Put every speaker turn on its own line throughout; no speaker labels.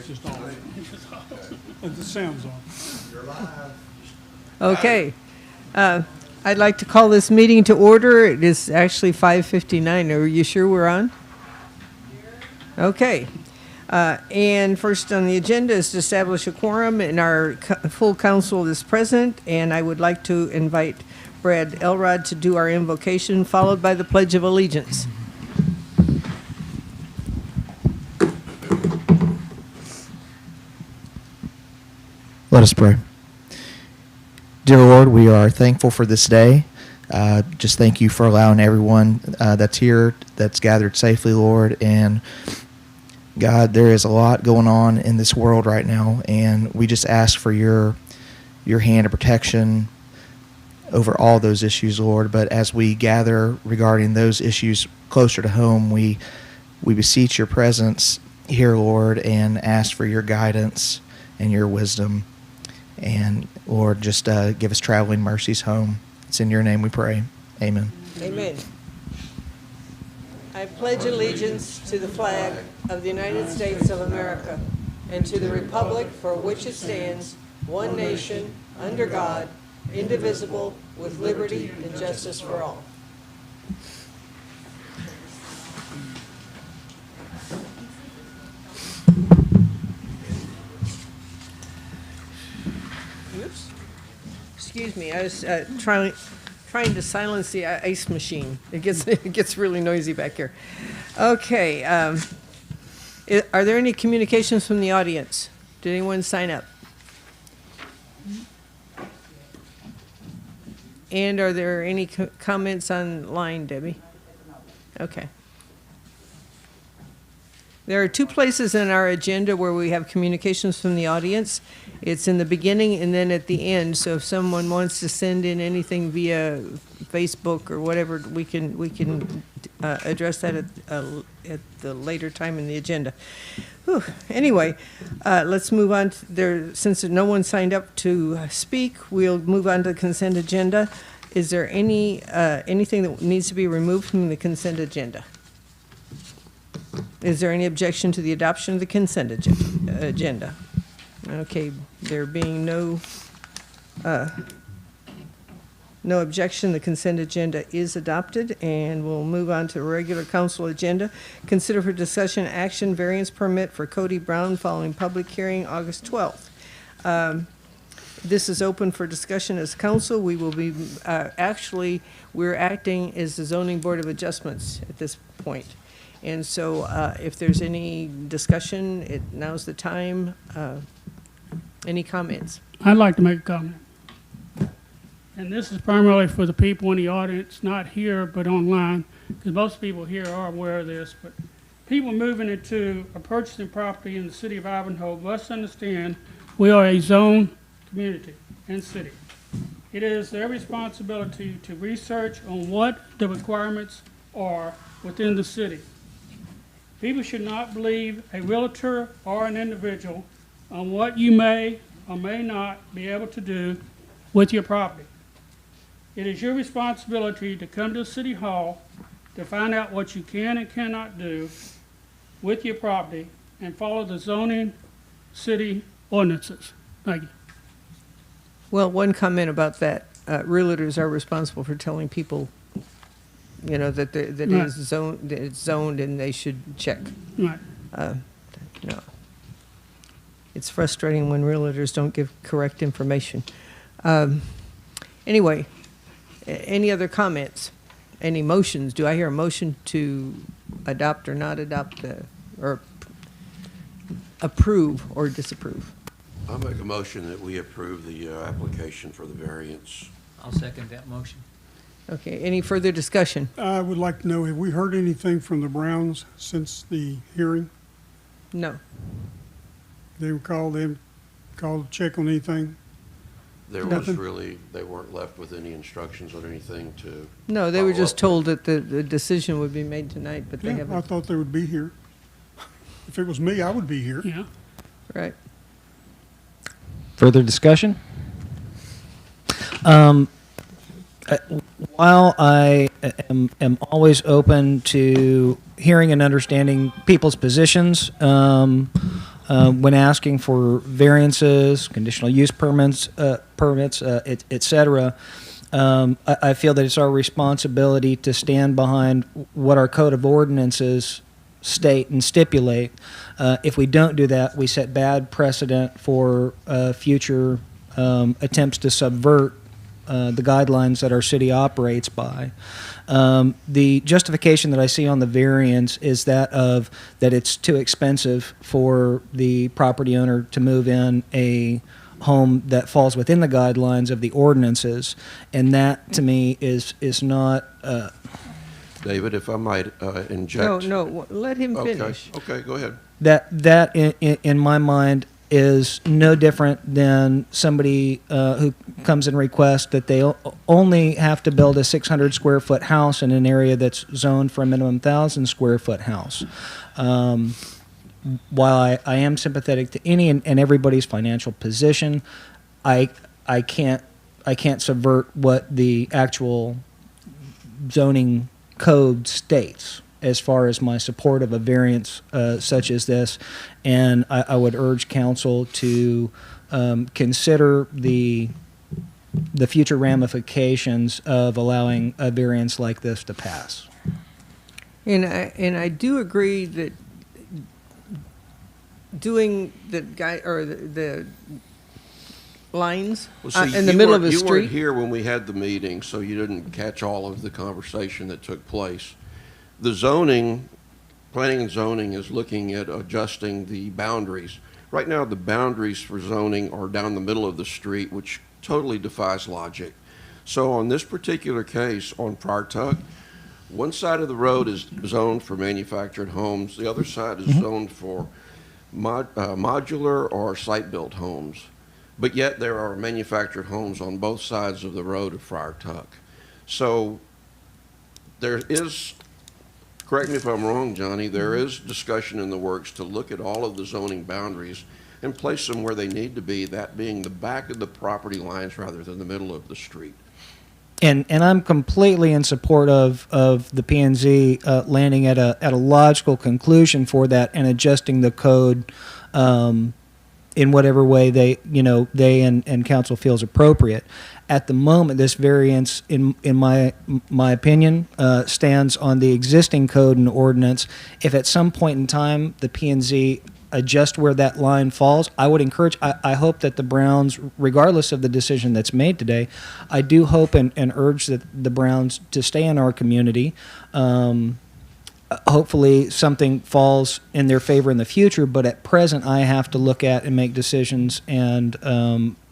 It's just off. The sound's off.
You're live.
Okay. I'd like to call this meeting to order. It is actually 5:59. Are you sure we're on? Okay. And first on the agenda is to establish a quorum, and our full council is present. And I would like to invite Brad Elrod to do our invocation, followed by the Pledge of Allegiance.
Let us pray. Dear Lord, we are thankful for this day. Just thank you for allowing everyone that's here, that's gathered safely, Lord. And God, there is a lot going on in this world right now, and we just ask for your hand of protection over all those issues, Lord. But as we gather regarding those issues closer to home, we beseech your presence here, Lord, and ask for your guidance and your wisdom. And Lord, just give us traveling mercies home. It's in your name we pray. Amen.
Amen. I pledge allegiance to the flag of the United States of America and to the republic for which it stands, one nation, under God, indivisible, with liberty and justice for all. Oops. Excuse me, I was trying to silence the ice machine. It gets really noisy back here. Okay, are there any communications from the audience? Did anyone sign up? And are there any comments online, Debbie? Okay. There are two places in our agenda where we have communications from the audience. It's in the beginning and then at the end. So if someone wants to send in anything via Facebook or whatever, we can address that at the later time in the agenda. Whew. Anyway, let's move on. Since no one signed up to speak, we'll move on to the consent agenda. Is there anything that needs to be removed from the consent agenda? Is there any objection to the adoption of the consent agenda? Okay, there being no objection, the consent agenda is adopted, and we'll move on to the regular council agenda. Consider for discussion action variance permit for Kodie Brown following public hearing August 12th. This is open for discussion as council. We will be, we're acting as the zoning board of adjustments at this point. And so if there's any discussion, now's the time. Any comments?
I'd like to make a comment. And this is primarily for the people in the audience, not here, but online, because most people here are aware of this. But people moving into a purchasing property in the city of Ivanhoe must understand we are a zone community and city. It is their responsibility to research on what the requirements are within the city. People should not believe a realtor or an individual on what you may or may not be able to do with your property. It is your responsibility to come to City Hall to find out what you can and cannot do with your property and follow the zoning city ordinances. Thank you.
Well, one comment about that. Realtors are responsible for telling people, you know, that that
Right.
it's zoned and they should check.
Right.
No. It's frustrating when realtors don't give correct information. Anyway, any other comments? Any motions? Do I hear a motion to adopt or not adopt or approve or disapprove?
I'll make a motion that we approve the application for the variance.
I'll second that motion.
Okay, any further discussion?
I would like to know, have we heard anything from the Browns since the hearing?
No.
They called to check on anything?
There was
Nothing.
really, they weren't left with any instructions or anything to.
No, they were
follow
just
up
told that the decision would be made tonight, but they
Yeah, I
haven't.
thought they would be here. If it was me, I would be here. Yeah.
Right.
Further discussion? While I am always open to hearing and understanding people's positions, when asking for variances, conditional use permits, et cetera. I feel that it's our responsibility to stand behind what our code of ordinances state and stipulate. If we don't do that, we set bad precedent for future attempts to subvert the guidelines that our city operates by. The justification that I see on the variance is that it's too expensive for the property owner to move in a home that falls within the guidelines of the ordinances, and that to me is not.
David, if I might inject.
No, let him finish.
Okay, go ahead.
That in my mind is no different than somebody who comes and requests that they only have to build a 600 square foot house in an area that's zoned for a minimum 1,000 square foot house. While I am sympathetic to any and everybody's financial position, I can't subvert what the actual zoning code states as far as my support of a variance such as this, and I would urge council to consider the future ramifications of allowing a variance like this to pass.
And I do agree that doing the guy or the lines
Well, see,
in the middle of a
you
street.
weren't here when we had the meeting, so you didn't catch all of the conversation that took place. The zoning, planning and zoning is looking at adjusting the boundaries. Right now, the boundaries for zoning are down the middle of the street, which totally defies logic. So on this particular case, on Prior Tuck, one side of the road is zoned for manufactured homes. The other side is zoned for modular or site-built homes. But yet there are manufactured homes on both sides of the road of Friar Tuck. So there is, correct me if I'm wrong, Johnny, there is discussion in the works to look at all of the zoning boundaries and place them where they need to be, that being the back of the property lines rather than the middle of the street.
And I'm completely in support of the P&Z landing at a logical conclusion for that and adjusting the code in whatever way they and council feels appropriate. At the moment, this variance, in my opinion, stands on the existing code and ordinance. If at some point in time the P&Z adjust where that line falls, I would encourage, I hope that the Browns, regardless of the decision that's made today, I do hope and urge that the Browns to stay in our community. Hopefully something falls in their favor in the future, but at present I have to look at and make decisions and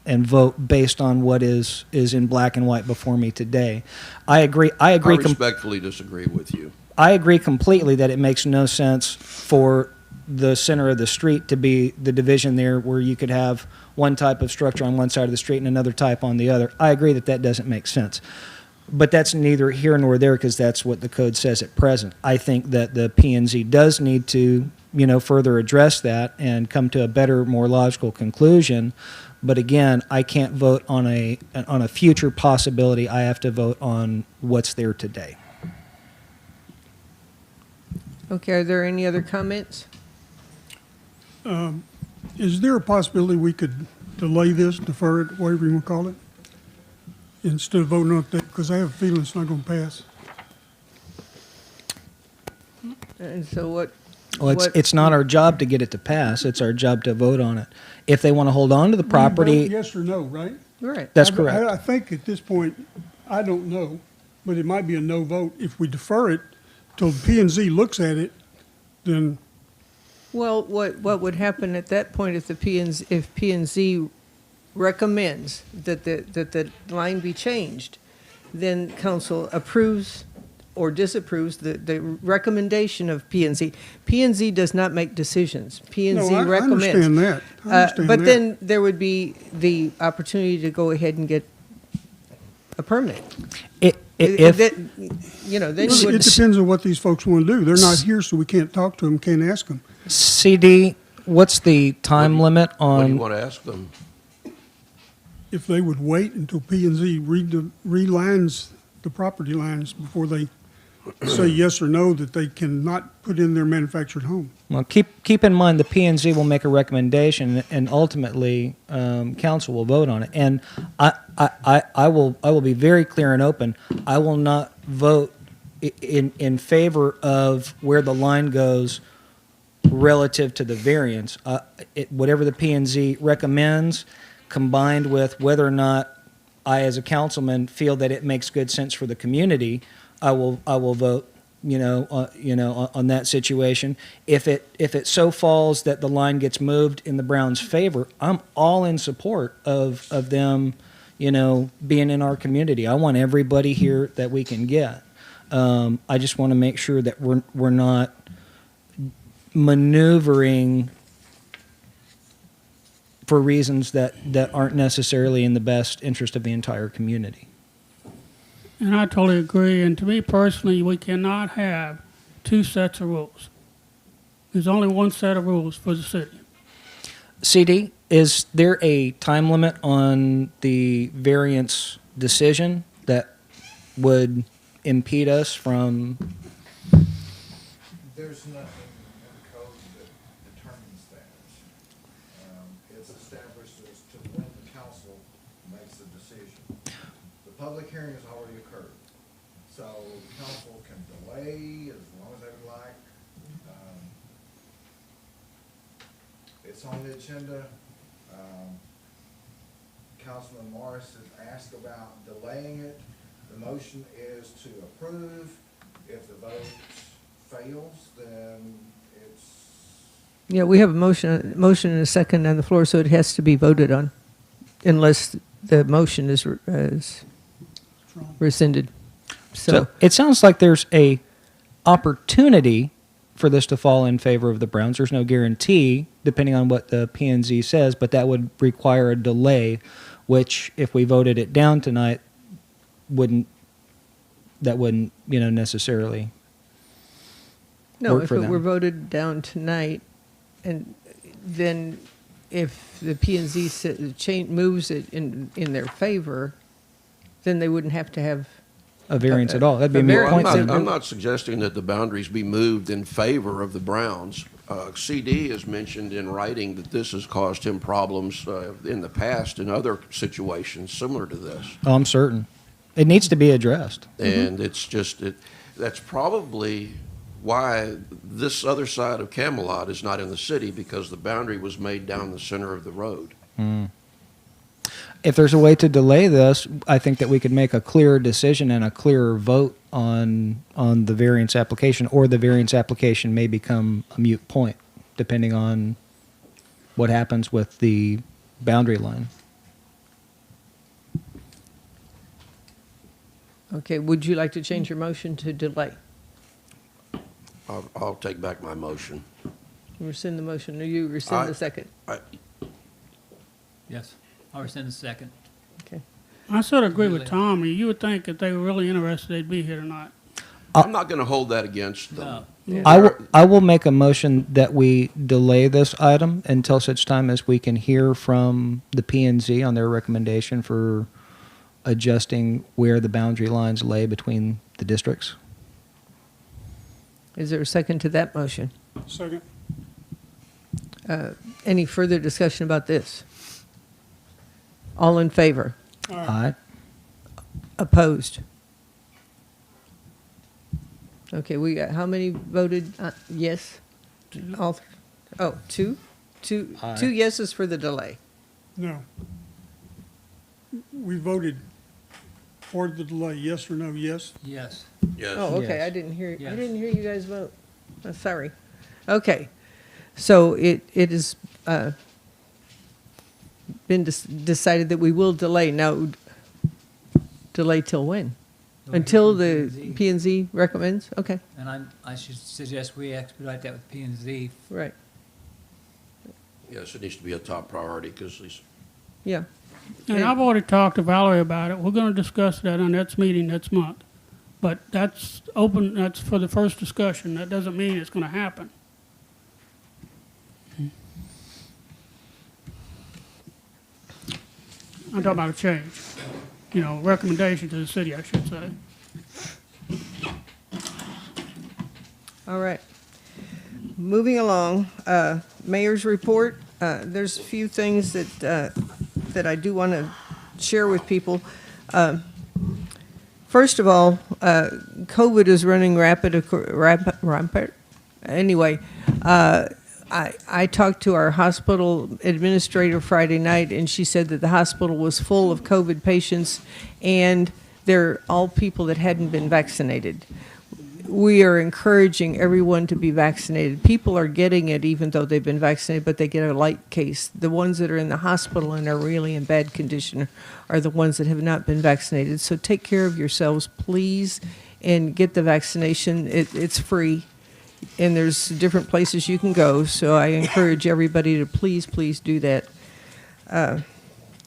vote based on what is in black and white before me today. I agree.
I respectfully disagree with you.
I agree completely that it makes no sense for the center of the street to be the division there where you could have one type of structure on one side of the street and another type on the other. I agree that doesn't make sense. But that's neither here nor there because that's what the code says at present. I think that the P&Z does need to, further address that and come to a better, more logical conclusion. But again, I can't vote on a future possibility. I have to vote on what's there today.
Okay, are there any other comments?
Is there a possibility we could delay this, defer it, whatever you want to call it, instead of voting on it, because I have a feeling it's not going to pass?
And so what?
Well, it's not our job to get it to pass. It's our job to vote on it. If they want to hold on to the property,
Yes or no, right?
Right.
that's correct.
I think at this point, I don't know, but it might be a no vote. If we defer it till P&Z looks at it, then
Well, what would happen at that point if P&Z recommends that the line be changed, then council approves or disapproves the recommendation of P&Z. P&Z does not make decisions. P&Z
no, I
recommends.
understand that. I understand
But
that.
then there would be the opportunity to go ahead and get a permit.
If
then you
It
would.
depends on what these folks want to do. They're not here, so we can't talk to them, can't ask them.
CD, what's the time limit
What do you
on?
want to ask them?
If they would wait until P&Z relines the property lines before they say yes or no that they cannot put in their manufactured home.
Well, keep in mind the P&Z will make a recommendation, and ultimately council will vote on it. And I will be very clear and open. I will not vote in favor of where the line goes relative to the variance. Whatever the P&Z recommends, combined with whether or not I, as a councilman, feel that it makes good sense for the community, I will vote. On that situation. If it so falls that the line gets moved in the Browns' favor, I'm all in support of them, being in our community. I want everybody here that we can get. I just want to make sure that we're not maneuvering for reasons that aren't necessarily in the best interest of the entire community.
And I totally agree. And to me personally, we cannot have two sets of rules. There's only one set of rules for the city.
CD, is there a time limit on the variance decision that would impede us from?
There's nothing in the code that determines that. It's established as to when the council makes a decision. The public hearing has already occurred, so the council can delay as long as they would like. It's on the agenda. Councilman Morris has asked about delaying it. The motion is to approve. If the vote fails, then it's,
Yeah, we have a motion and a second on the floor, so it has to be voted on unless the motion is rescinded.
So it sounds like there's a opportunity for this to fall in favor of the Browns. There's no guarantee, depending on what the P&Z says, but that would require a delay, which if we voted it down tonight, wouldn't necessarily
No,
work
if
for
it
them.
were voted down tonight, and then if the P&Z moves it in their favor, then they wouldn't have to have.
A variance at all. That'd be a
a
moot
variance.
point.
I'm not suggesting that the boundaries be moved in favor of the Browns. CD has mentioned in writing that this has caused him problems in the past in other situations similar to this.
Oh, I'm certain. It needs to be addressed.
And it's just, that's probably why this other side of Camelot is not in the city, because the boundary was made down the center of the road.
If there's a way to delay this, I think that we could make a clearer decision and a clearer vote on the variance application, or the variance application may become a moot point, depending on what happens with the boundary line.
Okay, would you like to change your motion to delay?
I'll take back my motion.
Rescind the motion, or you rescind the second?
Yes, I'll rescind the second.
Okay.
I sort of agree with Tommy. You would think if they were really interested, they'd be here tonight.
I'm not going to hold that against them.
No.
I will make a motion that we delay this item until such time as we can hear from the P&Z on their recommendation for adjusting where the boundary lines lay between the districts.
Is there a second to that motion?
Second.
Any further discussion about this? All in favor?
Aye.
Opposed? Okay, we got, how many voted yes? All, two? Two
Aye.
yeses for the delay.
No. We voted for the delay, yes or no, yes?
Yes.
Yes.
Oh, okay,
Yes.
I didn't hear, I
Yes.
didn't hear you guys vote. Sorry. Okay, so it is, been decided that we will delay. Now, delay till when? Until the P&Z recommends? Okay,
And I should suggest we expedite that with P&Z.
right,
Yes, it needs to be a top priority, because these,
yeah.
And I've already talked to Valerie about it. We're going to discuss that on next meeting next month. But that's open, that's for the first discussion. That doesn't mean it's going to happen. I'm talking about a change. Recommendation to the city, I should say.
All right. Moving along, mayor's report. There's a few things that I do want to share with people. First of all, COVID is running rampant. Anyway, I talked to our hospital administrator Friday night, and she said that the hospital was full of COVID patients, and they're all people that hadn't been vaccinated. We are encouraging everyone to be vaccinated. People are getting it even though they've been vaccinated, but they get a light case. The ones that are in the hospital and are really in bad condition are the ones that have not been vaccinated. So take care of yourselves, please, and get the vaccination. It's free, and there's different places you can go. So I encourage everybody to please do that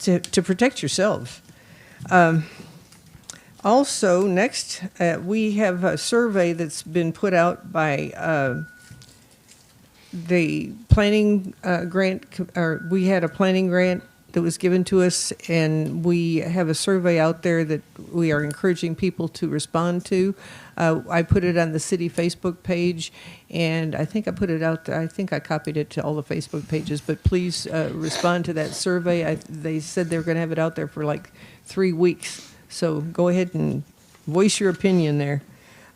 to protect yourselves. Also, next, we have a survey that's been put out by the planning grant, or we had a planning grant that was given to us, and we have a survey out there that we are encouraging people to respond to. I put it on the city Facebook page, and I think I put it out there. I think I copied it to all the Facebook pages, but please respond to that survey. They said they were going to have it out there for like 3 weeks. So go ahead and voice your opinion there.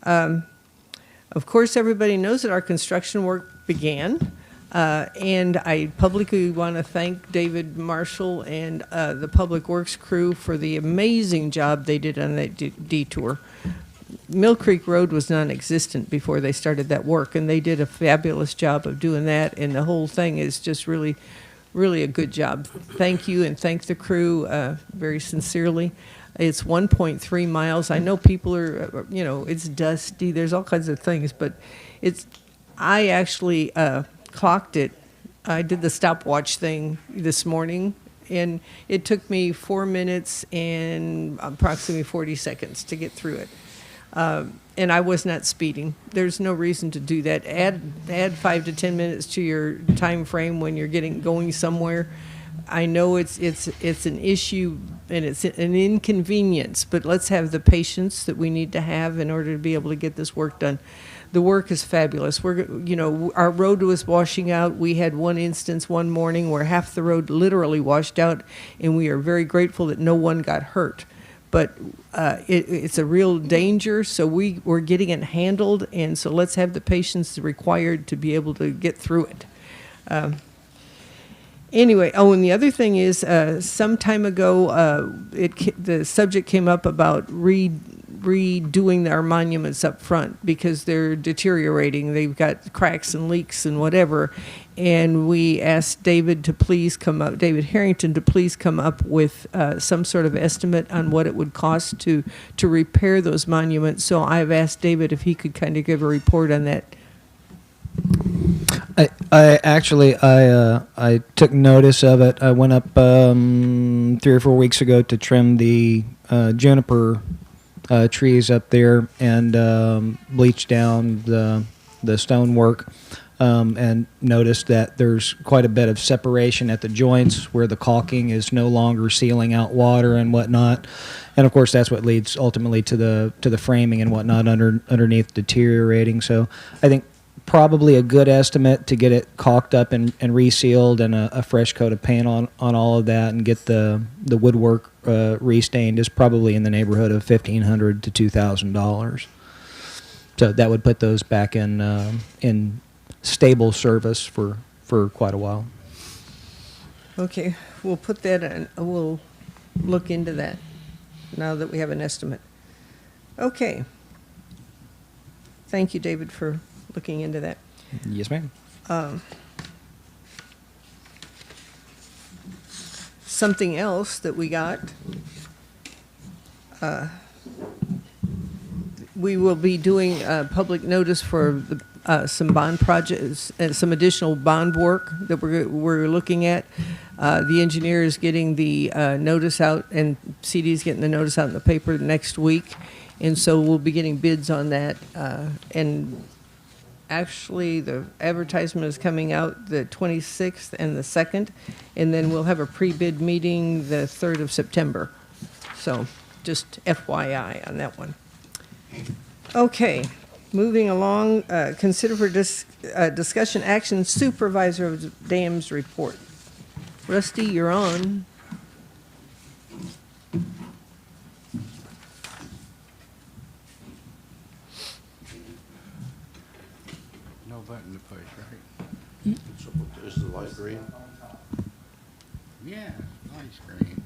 Of course, everybody knows that our construction work began, and I publicly want to thank David Marshal and the Public Works crew for the amazing job they did on that detour. Mill Creek Road was non-existent before they started that work, and they did a fabulous job of doing that, and the whole thing is just really a good job. Thank you, and thank the crew very sincerely. It's 1.3 miles. I know people are, it's dusty. There's all kinds of things, but I actually clocked it. I did the stopwatch thing this morning, and it took me 4 minutes and approximately 40 seconds to get through it. And I was not speeding. There's no reason to do that. Add 5 to 10 minutes to your time frame when you're going somewhere. I know it's an issue and it's an inconvenience, but let's have the patience that we need to have in order to be able to get this work done. The work is fabulous. Our road was washing out. We had one instance one morning where half the road literally washed out, and we are very grateful that no one got hurt. But it's a real danger, so we're getting it handled, and so let's have the patience required to be able to get through it. Anyway, and the other thing is, some time ago, the subject came up about redoing our monuments up front because they're deteriorating. They've got cracks and leaks and whatever. And we asked David Harrington to please come up with some sort of estimate on what it would cost to repair those monuments. So I've asked David if he could kind of give a report on that.
I took notice of it. I went up 3 or 4 weeks ago to trim the juniper trees up there and bleach down the stonework, and noticed that there's quite a bit of separation at the joints where the caulking is no longer sealing out water and whatnot. And of course, that's what leads ultimately to the framing and whatnot underneath deteriorating. So I think probably a good estimate to get it caulked up and resealed and a fresh coat of paint on all of that and get the woodwork restained is probably in the neighborhood of $1,500 to $2,000. So that would put those back in stable service for quite a while.
Okay, we'll put that in. We'll look into that now that we have an estimate. Okay. Thank you, David, for looking into that.
Yes, ma'am.
Something else that we got, we will be doing public notice for some bond projects and some additional bond work that we're looking at. The engineer is getting the notice out, and CD is getting the notice out in the paper next week, and so we'll be getting bids on that. And actually, the advertisement is coming out the 26th and the 2nd, and then we'll have a pre-bid meeting the 3rd of September. So just FYI on that one. Okay. Moving along, consider for discussion action Supervisor of Dams report. Rusty, you're on.
No button to push, right?
So is the light green?
Yeah, light screen.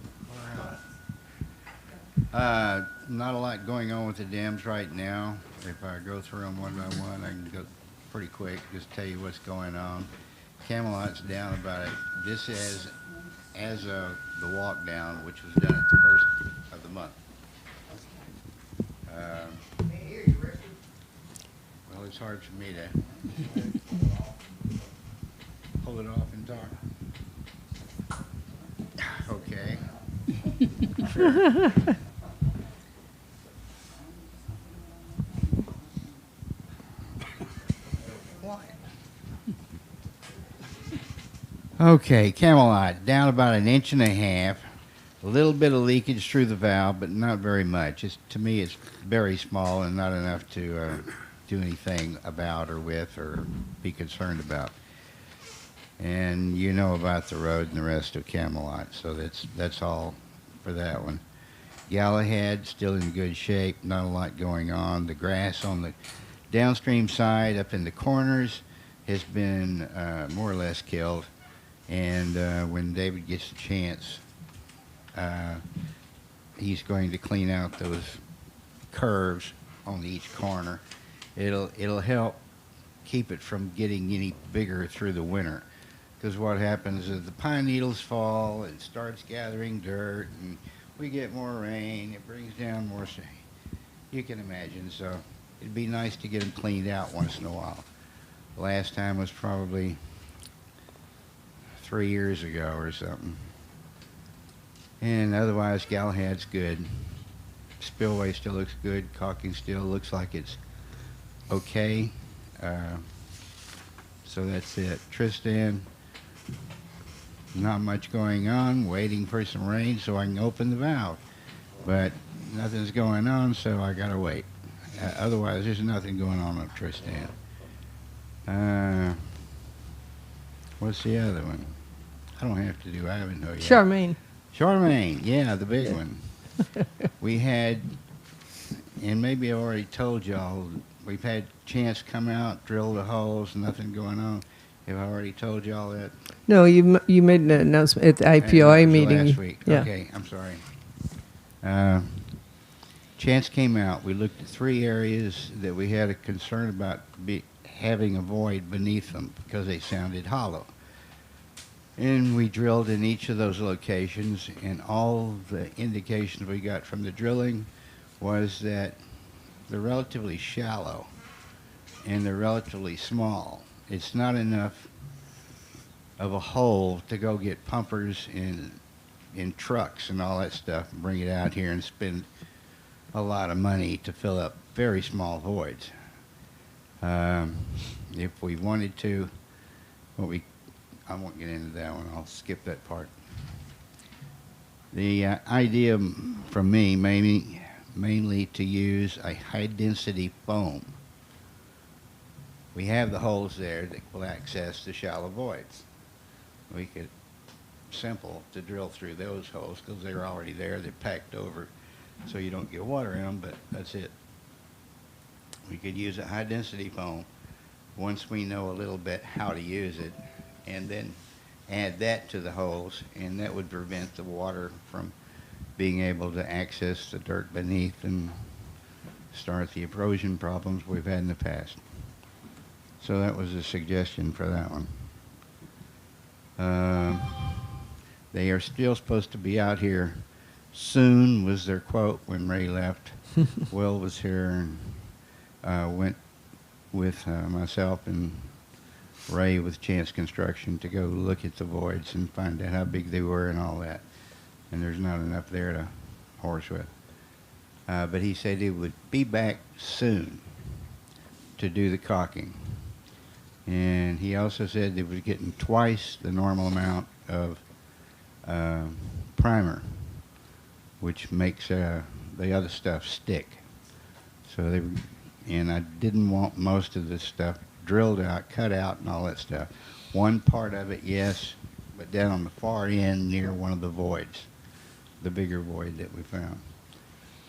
Not a lot going on with the dams right now. If I go through them one by one, I can go pretty quick, just tell you what's going on. Camelot's down about it. This is as of the walk down, which was done at the first of the month. Well, it's hard for me to pull it off and talk. Okay. Sure. Okay, Camelot, down about 1.5 inches. A little bit of leakage through the valve, but not very much. To me, it's very small and not enough to do anything about or with or be concerned about. And you know about the road and the rest of Camelot, so that's all for that one. Galahad, still in good shape, not a lot going on. The grass on the downstream side up in the corners has been more or less killed. And when David gets a chance, he's going to clean out those curves on each corner. It'll help keep it from getting any bigger through the winter. Because what happens is the pine needles fall, it starts gathering dirt, and we get more rain, it brings down more, you can imagine. So it'd be nice to get them cleaned out once in a while. The last time was probably 3 years ago or something. And otherwise, Galahad's good. Spillway still looks good. Caulking still looks like it's okay. So that's it. Tristan, not much going on. Waiting for some rain so I can open the valve. But nothing's going on, so I gotta wait. Otherwise, there's nothing going on with Tristan. What's the other one? I don't have to do, I haven't know yet.
Charmaine.
Charmaine, yeah, the big one. We had, and maybe I already told y'all, we've had Chance come out, drill the holes, nothing going on. Have I already told y'all that?
No, you made an announcement at the IPOA meeting.
Last week.
Yeah.
Okay, I'm sorry. Chance came out. We looked at 3 areas that we had a concern about having a void beneath them because they sounded hollow. And we drilled in each of those locations, and all the indications we got from the drilling was that they're relatively shallow and they're relatively small. It's not enough of a hole to go get pumpers in trucks and all that stuff and bring it out here and spend a lot of money to fill up very small voids. If we wanted to, I won't get into that one. I'll skip that part. The idea from me mainly to use a high-density foam. We have the holes there that will access the shallow voids. Simple to drill through those holes because they're already there. They're packed over so you don't get water in them, but that's it. We could use a high-density foam once we know a little bit how to use it, and then add that to the holes, and that would prevent the water from being able to access the dirt beneath and start the erosion problems we've had in the past. So that was a suggestion for that one. They are still supposed to be out here soon, was their quote when Ray left. Will was here and went with myself and Ray with Chance Construction to go look at the voids and find out how big they were and all that. And there's not enough there to horse with. But he said he would be back soon to do the caulking. And he also said they were getting twice the normal amount of primer, which makes the other stuff stick. So they were and I didn't want most of the stuff drilled out, cut out, and all that stuff. One part of it, yes, but down on the far end near one of the voids, the bigger void that we found,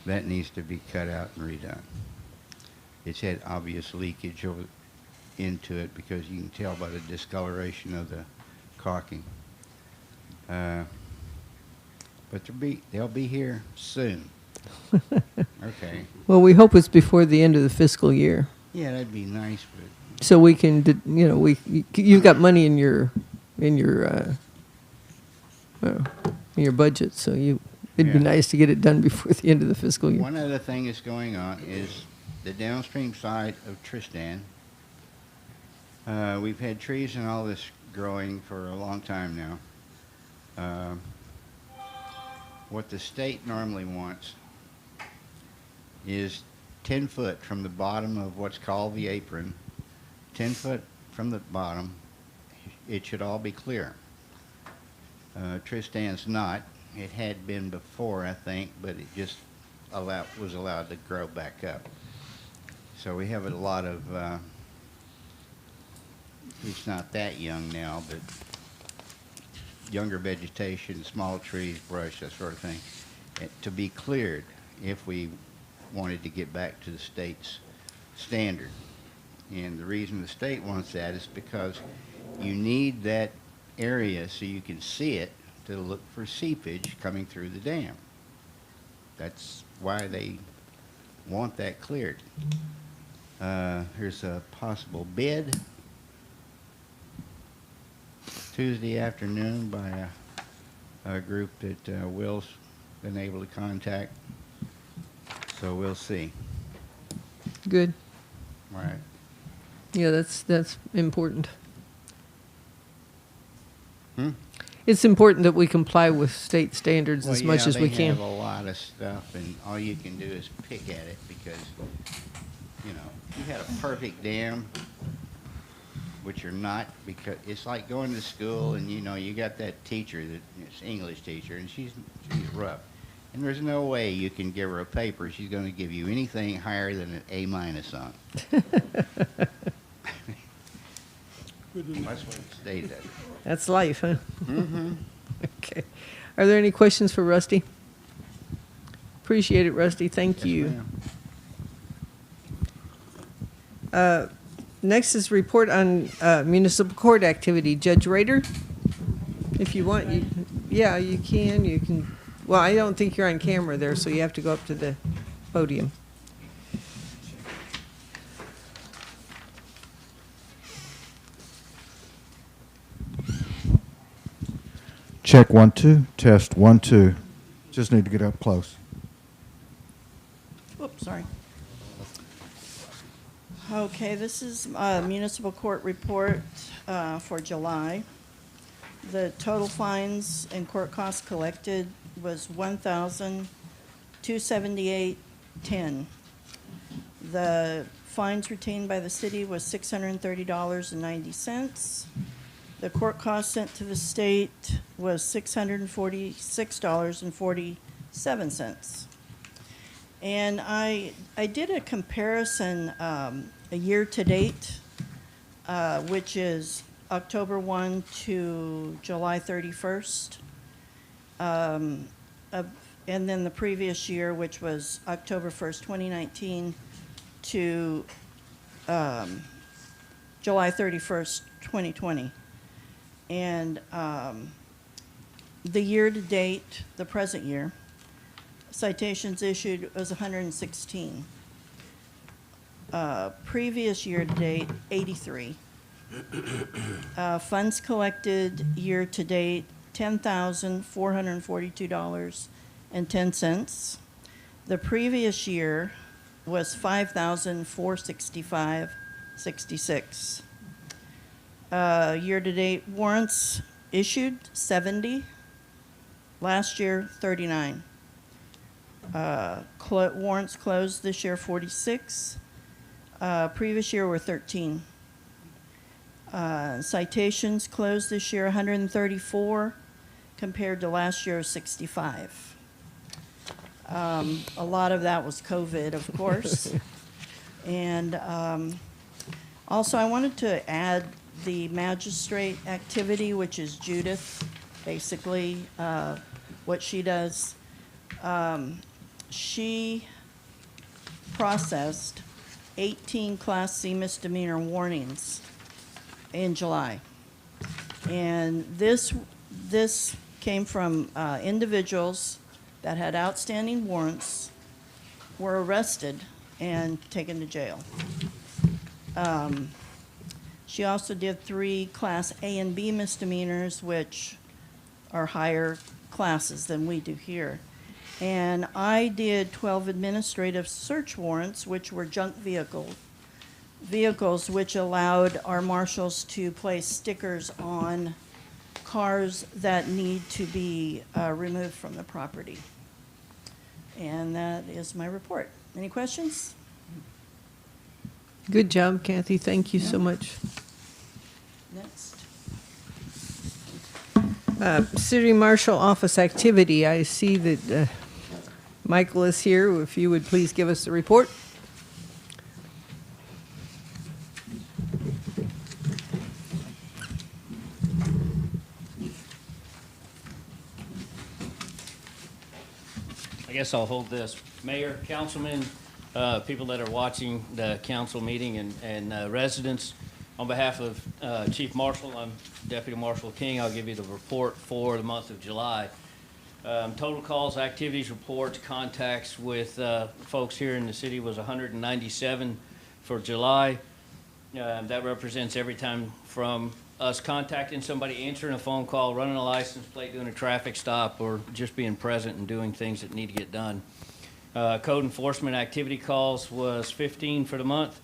that needs to be cut out and redone. It's had obvious leakage into it because you can tell by the discoloration of the caulking. But they'll be here soon. Okay.
Well, we hope it's before the end of the fiscal year,
Yeah, that'd be nice, but
so we can, you've got money in your budget, so it'd be
Yeah.
nice to get it done before the end of the fiscal year.
one other thing that's going on is the downstream side of Tristan. We've had trees and all this growing for a long time now. What the state normally wants is 10 foot from the bottom of what's called the apron, 10 foot from the bottom, it should all be clear. Tristan's not. It had been before, I think, but it just was allowed to grow back up. So we have a lot of, it's not that young now, but younger vegetation, small trees, brush, that sort of thing, to be cleared if we wanted to get back to the state's standard. And the reason the state wants that is because you need that area so you can see it to look for seepage coming through the dam. That's why they want that cleared. Here's a possible bid. Tuesday afternoon by a group that Will's been able to contact. So we'll see.
Good.
All right.
Yeah, that's important.
Hmm?
It's important that we comply with state standards as much as we
They
can.
have a lot of stuff, and all you can do is pick at it because, you know, you had a perfect dam, which you're not, because it's like going to school and, you know, you got that teacher, it's English teacher, and she's rough. And there's no way you can give her a paper she's going to give you anything higher than an A- on. That's what the state does.
That's life, huh?
Mm-hmm.
Okay. Are there any questions for Rusty? Appreciate it, Rusty. Thank you. Next is report on municipal court activity. Judge Rader, if you want, you can. Well, I don't think you're on camera there, so you have to go up to the podium.
Check 1 2, test 1 2. Just need to get up close.
Oops, sorry. Okay, this is municipal court report for July. The total fines and court costs collected was $1,278.10. The fines retained by the city was $630.90. The court cost sent to the state was $646.47. And I did a comparison, a year to date, which is October 1 to July 31st. And then the previous year, which was October 1st, 2019 to July 31st, 2020. And the year to date, the present year, citations issued was 116. Previous year to date, 83. Funds collected year to date, $10,442.10. The previous year was $5,465.66. Year-to-date warrants issued, 70. Last year, 39. Warrants closed this year, 46. Previous year were 13. Citations closed this year, 134, compared to last year, 65. A lot of that was COVID, of course. And also, I wanted to add the magistrate activity, which is Judith, basically what she does. She processed 18 Class C misdemeanor warnings in July. And this came from individuals that had outstanding warrants, were arrested and taken to jail. She also did 3 Class A and B misdemeanors, which are higher classes than we do here. And I did 12 administrative search warrants, which were junk vehicles which allowed our marshals to place stickers on cars that need to be removed from the property. And that is my report. Any questions?
Good job, Kathy. Thank you so much.
Next.
City Marshal office activity. I see that Michael is here. If you would please give us the report.
I guess I'll hold this. Mayor, councilmen, people that are watching the council meeting and residents, on behalf of Chief Marshal, I'm Deputy Marshal King. I'll give you the report for the month of July. Total calls, activities, reports, contacts with folks here in the city was 197 for July. That represents every time from us contacting somebody, answering a phone call, running a license plate, doing a traffic stop, or just being present and doing things that need to get done. Code enforcement activity calls was 15 for the month.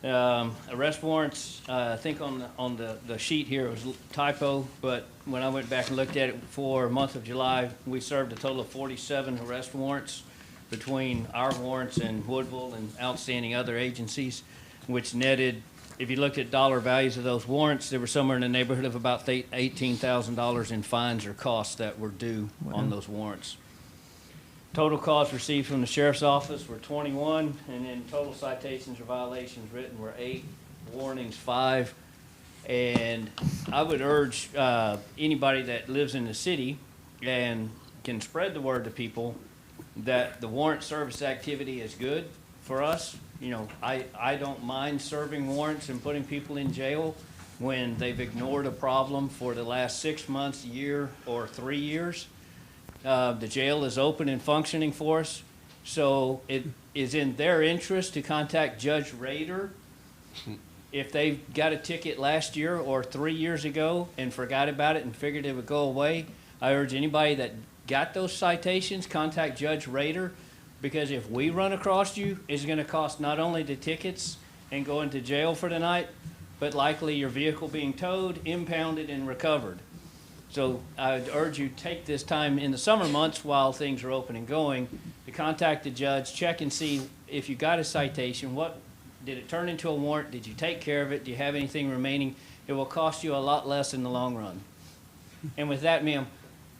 Arrest warrants, I think on the sheet here it was a typo, but when I went back and looked at it for the month of July, we served a total of 47 arrest warrants between our warrants and Woodville and outstanding other agencies, which netted, if you looked at dollar values of those warrants, they were somewhere in the neighborhood of about $18,000 in fines or costs that were due on those warrants. Total calls received from the sheriff's office were 21, and then total citations or violations written were 8, warnings 5. And I would urge anybody that lives in the city and can spread the word to people that the warrant service activity is good for us. You know, I don't mind serving warrants and putting people in jail when they've ignored a problem for the last 6 months, year, or 3 years. The jail is open and functioning for us, so it is in their interest to contact Judge Rader if they've got a ticket last year or 3 years ago and forgot about it and figured it would go away. I urge anybody that got those citations, contact Judge Rader, because if we run across you, it's going to cost not only the tickets and going to jail for the night, but likely your vehicle being towed, impounded, and recovered. So I would urge you take this time in the summer months while things are open and going to contact the judge, check and see if you got a citation. What did it turn into a warrant? Did you take care of it? Do you have anything remaining? It will cost you a lot less in the long run. And with that, ma'am,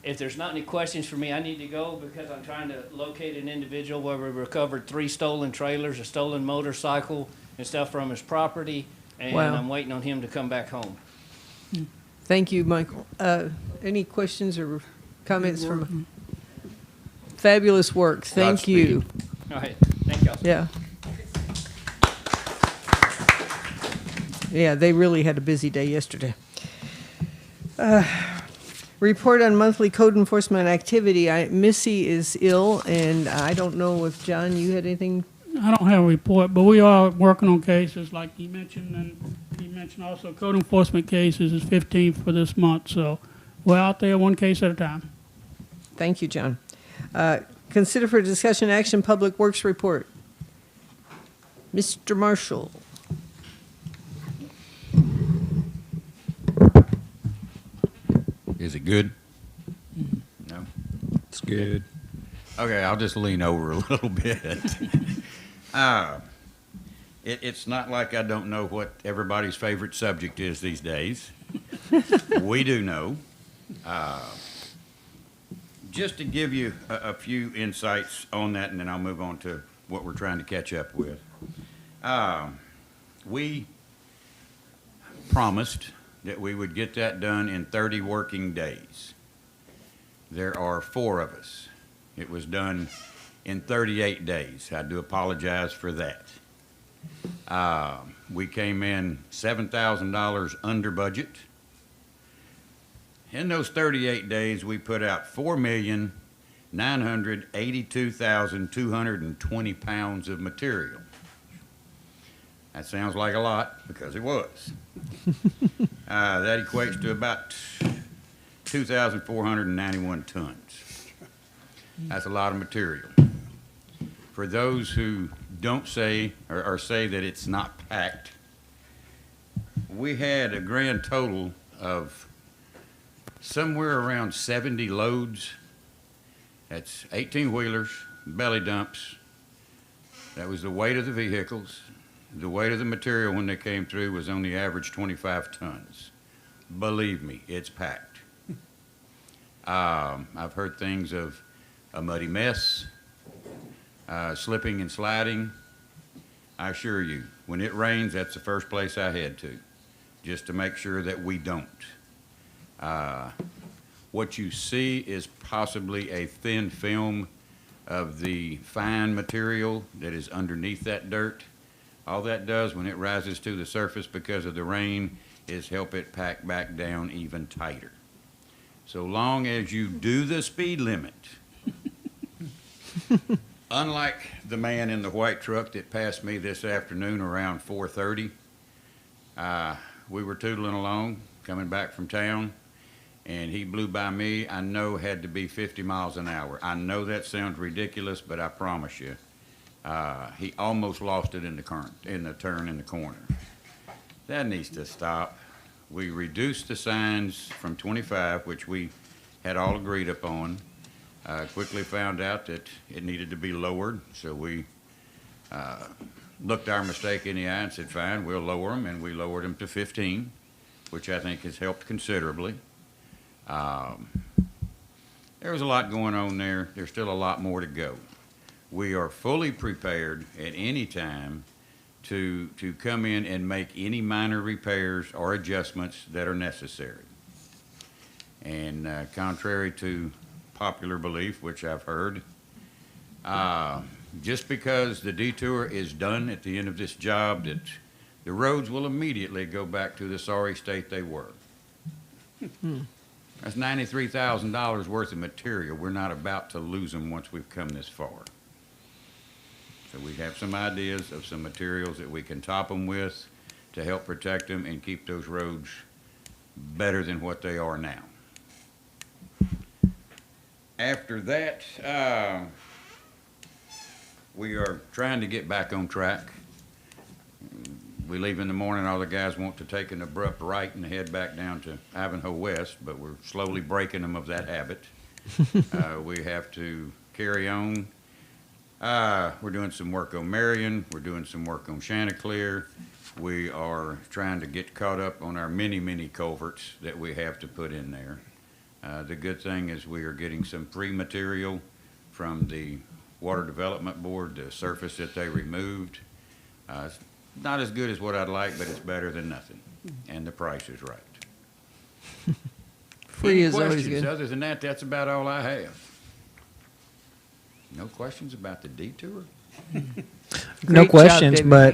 if there's not any questions for me, I need to go because I'm trying to locate an individual where we recovered 3 stolen trailers, a stolen motorcycle, and stuff from his property, and
Wow.
I'm waiting on him to come back home.
Thank you, Michael. Any questions or comments from? Fabulous work. Thank you.
All right, thank y'all.
Yeah. Yeah, they really had a busy day yesterday. Report on monthly code enforcement activity. Missy is ill, and I don't know if, John, you had anything?
I don't have a report, but we are working on cases like you mentioned, and you mentioned also code enforcement cases is 15 for this month, so we're out there one case at a time.
Thank you, John. Consider for discussion action Public Works report. Mr. Marshall.
Is it good? No? It's good. Okay, I'll just lean over a little bit. It's not like I don't know what everybody's favorite subject is these days. We do know. Just to give you a few insights on that, and then I'll move on to what we're trying to catch up with. We promised that we would get that done in 30 working days. There are 4 of us. It was done in 38 days. I do apologize for that. We came in $7,000 under budget. In those 38 days, we put out 4,982,220 pounds of material. That sounds like a lot, because it was. That equates to about 2,491 tons. That's a lot of material. For those who don't say or say that it's not packed, we had a grand total of somewhere around 70 loads. That's 18-wheelers, belly dumps. That was the weight of the vehicles. The weight of the material when they came through was on the average 25 tons. Believe me, it's packed. I've heard things of a muddy mess, slipping and sliding. I assure you, when it rains, that's the first place I head to, just to make sure that we don't. What you see is possibly a thin film of the fine material that is underneath that dirt. All that does when it rises to the surface because of the rain is help it pack back down even tighter. So long as you do the speed limit, unlike the man in the white truck that passed me this afternoon around 4:30, we were tootling along, coming back from town, and he blew by me. I know had to be 50 miles an hour. I know that sounds ridiculous, but I promise you, he almost lost it in the turn in the corner. That needs to stop. We reduced the signs from 25, which we had all agreed upon. Quickly found out that it needed to be lowered, so we looked our mistake in the eye and said, fine, we'll lower them, and we lowered them to 15, which I think has helped considerably. There was a lot going on there. There's still a lot more to go. We are fully prepared at any time to come in and make any minor repairs or adjustments that are necessary. And contrary to popular belief, which I've heard, just because the detour is done at the end of this job, that the roads will immediately go back to the sorry state they were. That's $93,000 worth of material. We're not about to lose them once we've come this far. So we have some ideas of some materials that we can top them with to help protect them and keep those roads better than what they are now. After that, we are trying to get back on track. We leave in the morning, all the guys want to take an abrupt right and head back down to Ivanhoe West, but we're slowly breaking them of that habit. We have to carry on. We're doing some work on Marion. We're doing some work on Chanticleer. We are trying to get caught up on our many culverts that we have to put in there. The good thing is we are getting some pre-material from the Water Development Board, the surface that they removed. It's not as good as what I'd like, but it's better than nothing, and the price is right.
Free
Any
is always
questions?
good.
Other than that, that's about all I have. No questions about the detour?
No
Great job,
questions,
David.
but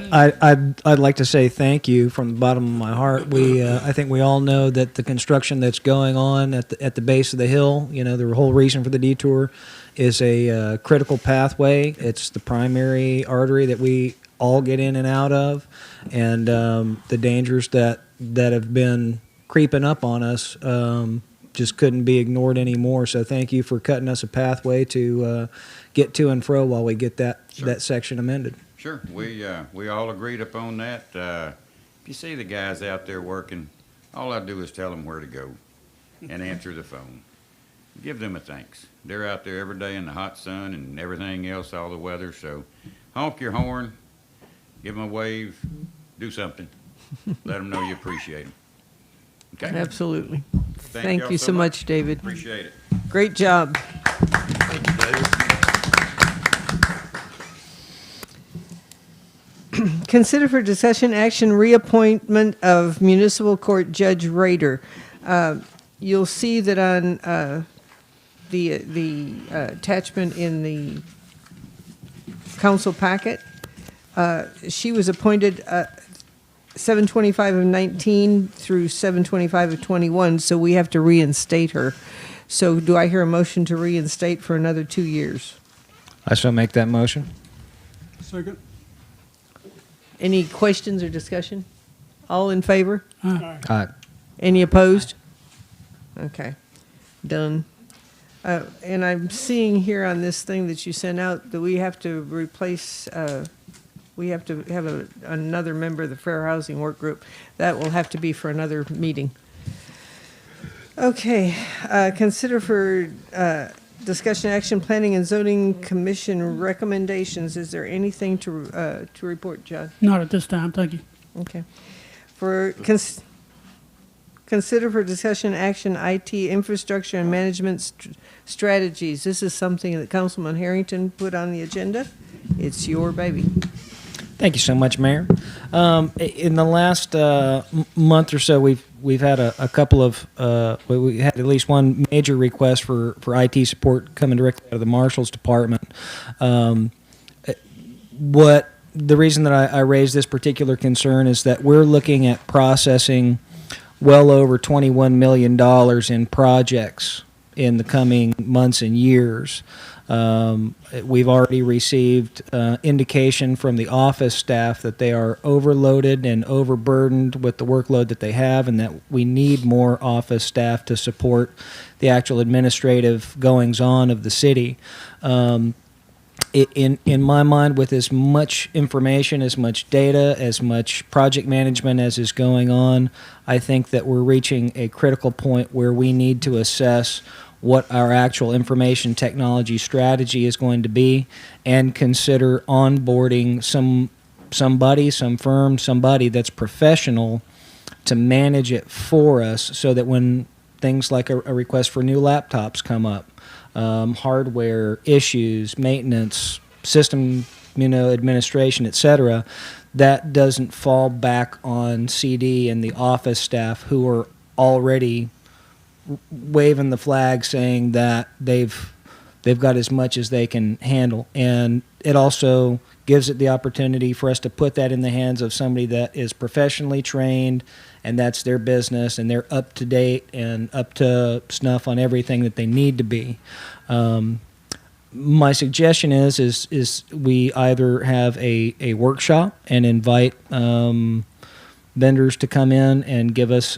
I'd like to say thank you from the bottom of my heart. I think we all know that the construction that's going on at the base of the hill, the whole reason for the detour is a critical pathway. It's the primary artery that we all get in and out of, and the dangers that have been creeping up on us just couldn't be ignored anymore. So thank you for cutting us a pathway to get to and fro while we get that section amended.
Sure, we all agreed upon that. If you see the guys out there working, all I do is tell them where to go and answer the phone. Give them a thanks. They're out there every day in the hot sun and everything else, all the weather, so honk your horn, give them a wave, do something. Let them know you appreciate them. Okay?
Absolutely.
Thank
Thank
y'all
you so much, David.
Appreciate it.
Great job.
Thank you, David.
Consider for discussion action reappointment of Municipal Court Judge Rader. You'll see that on the attachment in the council packet, she was appointed 7/25 of 19 through 7/25 of 21, so we have to reinstate her. So do I hear a motion to reinstate for another 2 years?
I shall make that motion.
Second.
Any questions or discussion? All in favor?
Aye.
Any opposed? Okay, done. And I'm seeing here on this thing that you sent out that we have to replace, we have to have another member of the Fair Housing Work Group. That will have to be for another meeting. Okay, consider for discussion action, Planning and Zoning Commission recommendations. Is there anything to report, John?
Not at this time, thank you.
Okay. For consider for discussion action, IT infrastructure and management strategies. This is something that Councilman Harrington put on the agenda. It's your baby.
Thank you so much, Mayor. In the last month or so, we've had a couple of we had at least one major request for IT support coming directly out of the Marshal's department. The reason that I raised this particular concern is that we're looking at processing well over $21 million in projects in the coming months and years. We've already received indication from the office staff that they are overloaded and overburdened with the workload that they have, and that we need more office staff to support the actual administrative goings-on of the city. In my mind, with as much information, as much data, as much project management as is going on, I think that we're reaching a critical point where we need to assess what our actual information technology strategy is going to be, and consider onboarding some firm, somebody that's professional to manage it for us, so that when things like a request for new laptops come up, hardware issues, maintenance, system, administration, etc., that doesn't fall back on CD and the office staff, who are already waving the flag saying that they've got as much as they can handle. And it also gives it the opportunity for us to put that in the hands of somebody that is professionally trained, and that's their business, and they're up to date and up to snuff on everything that they need to be. My suggestion is we either have a workshop and invite vendors to come in and give us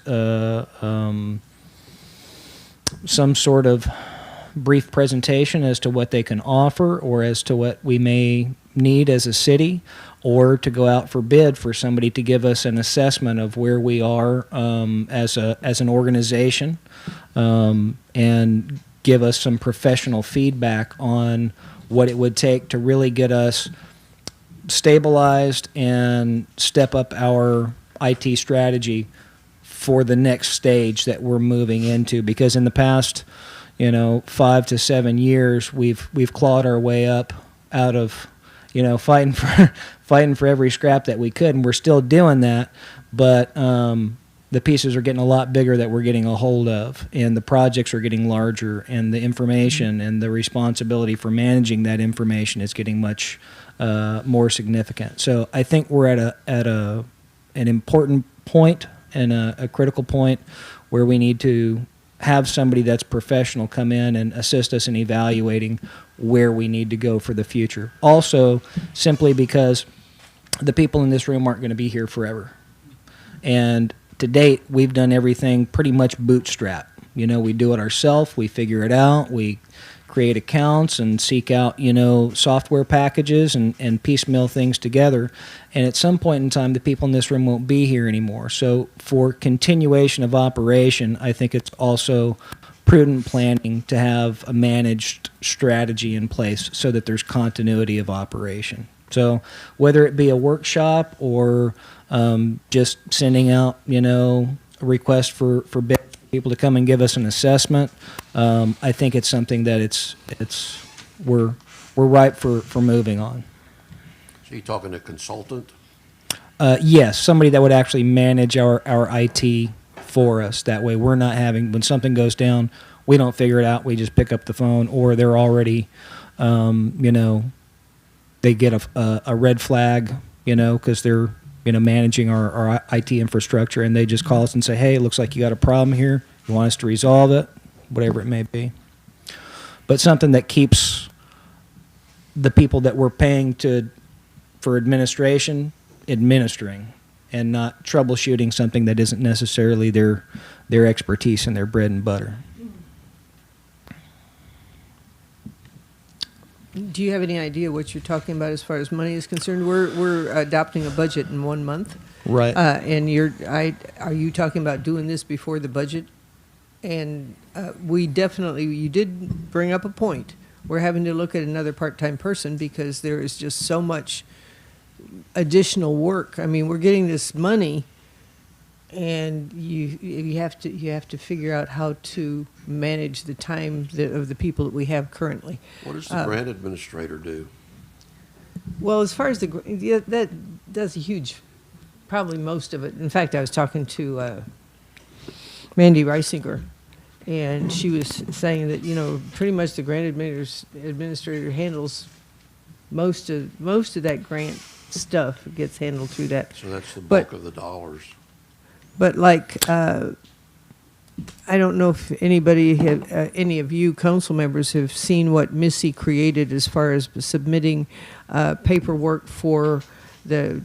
some sort of brief presentation as to what they can offer, or as to what we may need as a city, or to go out for bid for somebody to give us an assessment of where we are as an organization, and give us some professional feedback on what it would take to really get us stabilized and step up our IT strategy for the next stage that we're moving into. Because in the past, 5 to 7 years, we've clawed our way up out of, fighting for every scrap that we could, and we're still doing that. But the pieces are getting a lot bigger that we're getting a hold of, and the projects are getting larger, and the information and the responsibility for managing that information is getting much more significant. So I think we're at an important point, and a critical point, where we need to have somebody that's professional come in and assist us in evaluating where we need to go for the future. Also, simply because the people in this room aren't going to be here forever. And to date, we've done everything pretty much bootstrap. We do it ourselves, we figure it out, we create accounts and seek out, software packages and piecemeal things together. And at some point in time, the people in this room won't be here anymore. So for continuation of operation, I think it's also prudent planning to have a managed strategy in place so that there's continuity of operation. So whether it be a workshop or just sending out, a request for bid, people to come and give us an assessment, I think it's something that we're ripe for moving on.
So you talking a consultant?
Yes, somebody that would actually manage our IT for us. That way we're not having, when something goes down, we don't figure it out. We just pick up the phone, or they're already, they get a red flag, because they're, managing our IT infrastructure, and they just call us and say, hey, it looks like you got a problem here. You want us to resolve it, whatever it may be. But something that keeps the people that we're paying for administration administering, and not troubleshooting something that isn't necessarily their expertise and their bread and butter.
Do you have any idea what you're talking about as far as money is concerned? We're adopting a budget in 1 month.
Right.
And are you talking about doing this before the budget? And you did bring up a point. We're having to look at another part-time person because there is just so much additional work. I mean, we're getting this money, and you have to figure out how to manage the time of the people that we have currently.
What does the grant administrator do?
Well, as far as that does a huge, probably most of it. In fact, I was talking to Mandy Reisinger, and she was saying that pretty much the grant administrator handles most of that grant stuff gets handled through that.
So that's the bulk of the dollars.
But I don't know if any of you council members have seen what Missy created as far as submitting paperwork for the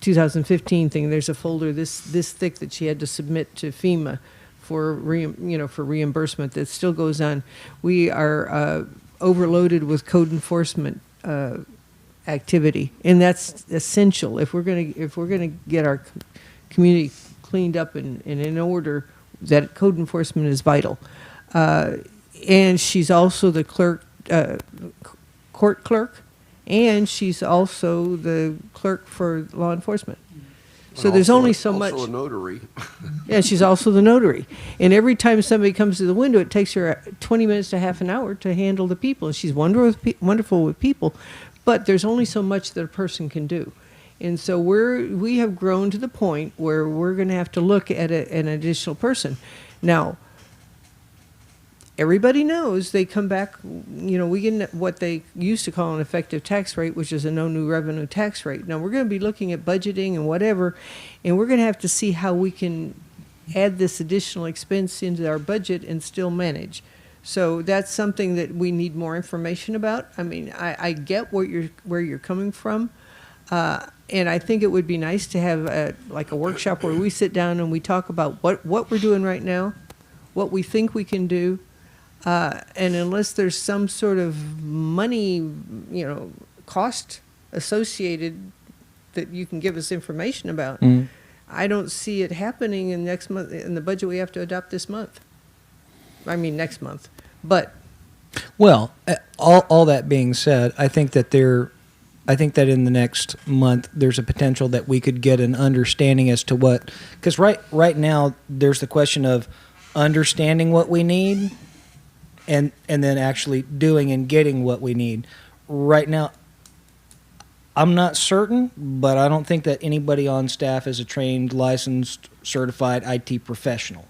2015 thing. There's a folder this thick that she had to submit to FEMA for reimbursement that still goes on. We are overloaded with code enforcement activity, and that's essential if we're gonna get our community cleaned up and in order. That code enforcement is vital. And she's also the court clerk, and she's also the clerk for law enforcement. So there's only so much.
Also a notary.
Yeah, she's also the notary. And every time somebody comes to the window, it takes her 20 minutes to half an hour to handle the people. And she's wonderful with people, but there's only so much that a person can do. And so we have grown to the point where we're going to have to look at an additional person. Now, everybody knows they come back, we get what they used to call an effective tax rate, which is a no new revenue tax rate. Now, we're going to be looking at budgeting and whatever, and we're going to have to see how we can add this additional expense into our budget and still manage. So that's something that we need more information about. I mean, I get where you're coming from. And I think it would be nice to have a workshop where we sit down and we talk about what we're doing right now, what we think we can do, and unless there's some sort of money, cost associated that you can give us information about, I don't see it happening in next month in the budget we have to adopt this month. I mean next month, but.
Well, all that being said, I think that in the next month there's a potential that we could get an understanding as to what, because right now there's the question of understanding what we need and then actually doing and getting what we need. Right now, I'm not certain, but I don't think that anybody on staff is a trained, licensed, certified IT professional.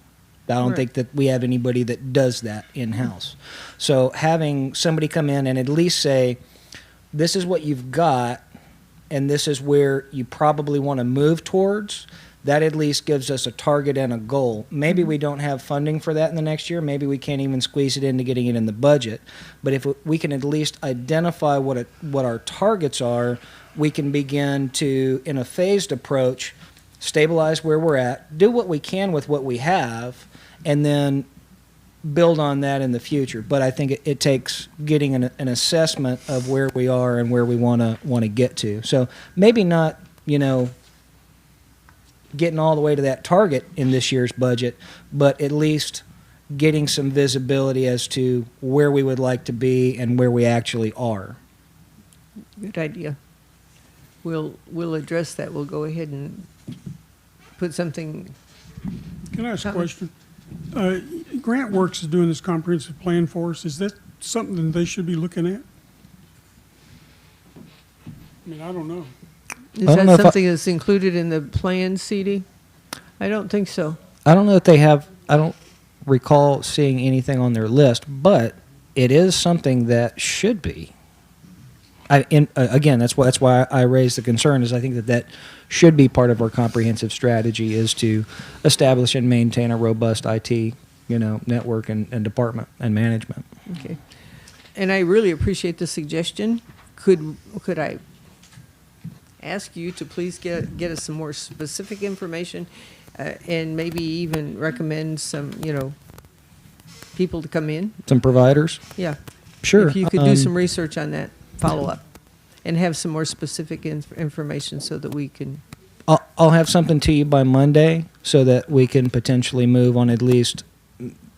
I don't think that we have anybody that does that in-house. So having somebody come in and at least say, this is what you've got, and this is where you probably want to move towards, that at least gives us a target and a goal. Maybe we don't have funding for that in the next year. Maybe we can't even squeeze it into getting it in the budget. But if we can at least identify what our targets are, we can begin to, in a phased approach, stabilize where we're at, do what we can with what we have, and then build on that in the future. But I think it takes getting an assessment of where we are and where we want to get to. So maybe not, getting all the way to that target in this year's budget, but at least getting some visibility as to where we would like to be and where we actually are.
Good idea. We'll address that. We'll go ahead and put something.
Can I ask a question? Grant Works is doing this comprehensive plan for us. Is that something that they should be looking at? I mean, I don't know.
Is
I don't know
that
if
something that's included in the plan, CD? I don't think so.
I don't know if they have. I don't recall seeing anything on their list, but it is something that should be. Again, that's why I raised the concern. Is I think that should be part of our comprehensive strategy is to establish and maintain a robust IT, network and department and management.
Okay. And I really appreciate the suggestion. Could I ask you to please get us some more specific information, and maybe even recommend some, people to come in?
Some providers.
Yeah.
Sure.
If you could do some research on that, follow up, and have some more specific information so that we can.
I'll have something to you by Monday so that we can potentially move on at least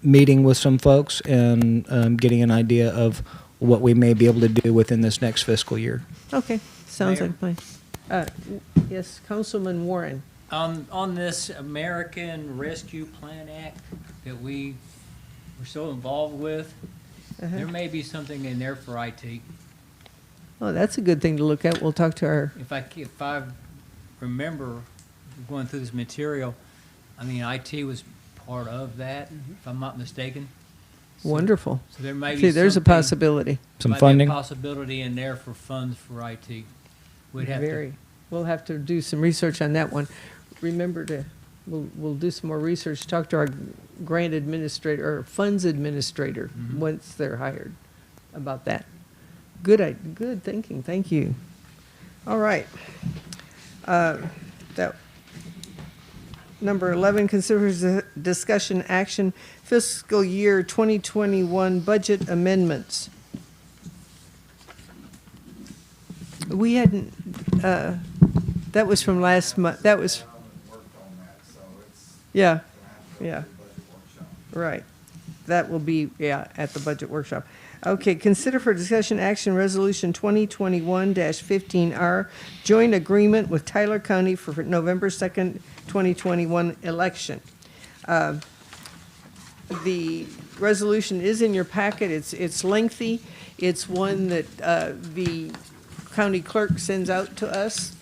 meeting with some folks and getting an idea of what we may be able to do within this next fiscal year.
Okay, sounds
Mayor?
like a plan. Yes, Councilman Warren.
On this American Rescue Plan Act that we were so involved with, there may be something in there for IT.
Oh, that's a good thing to look at. We'll talk to our.
If I remember going through this material, I mean, IT was part of that, if I'm not mistaken. So-
Wonderful.
So there may be
See, there's a
something-
possibility.
Some
might be
funding.
a possibility in there for funds for IT. We'd have to.
We'll have to do some research on that one. Remember we'll do some more research, talk to our grant administrator or funds administrator once they're hired about that. Good thinking, thank you. All right. That number 11, considers discussion action fiscal year 2021 budget amendments. We hadn't, that was from last month, that was, yeah, right. That will be, at the budget workshop. Okay, consider for discussion action resolution 2021-15R, joint agreement with Tyler County for November 2nd, 2021 election. The resolution is in your packet. It's lengthy. It's one that the county clerk sends out to us.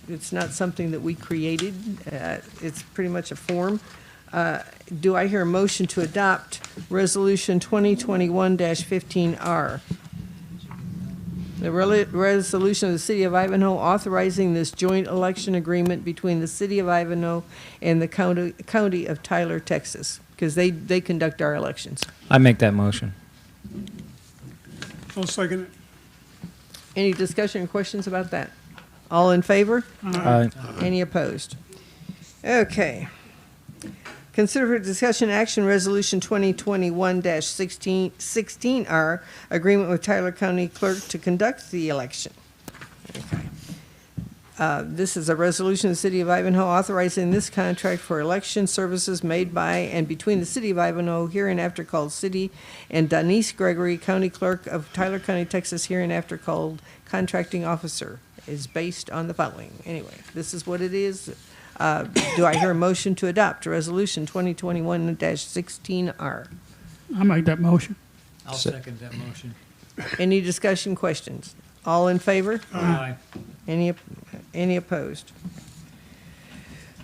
It's not something that we created. It's pretty much a form. Do I hear a motion to adopt Resolution 2021-15R? The resolution of the City of Ivanhoe authorizing this joint election agreement between the City of Ivanhoe and the County of Tyler, Texas, because they conduct our elections.
I make that motion.
I'll second it.
Any discussion or questions about that? All in favor?
Aye.
Any opposed? Okay. Consider for discussion action resolution 2021-16R, agreement with Tyler County Clerk to conduct the election. Okay. This is a resolution of the City of Ivanhoe authorizing this contract for election services made by and between the City of Ivanhoe, hereinafter called City, and Denise Gregory, County Clerk of Tyler County, Texas, hereinafter called Contracting Officer, is based on the following. Anyway, this is what it is. Do I hear a motion to adopt Resolution 2021-16R?
I make that motion.
I'll second that motion.
Any discussion, questions? All in favor?
Aye.
Any opposed?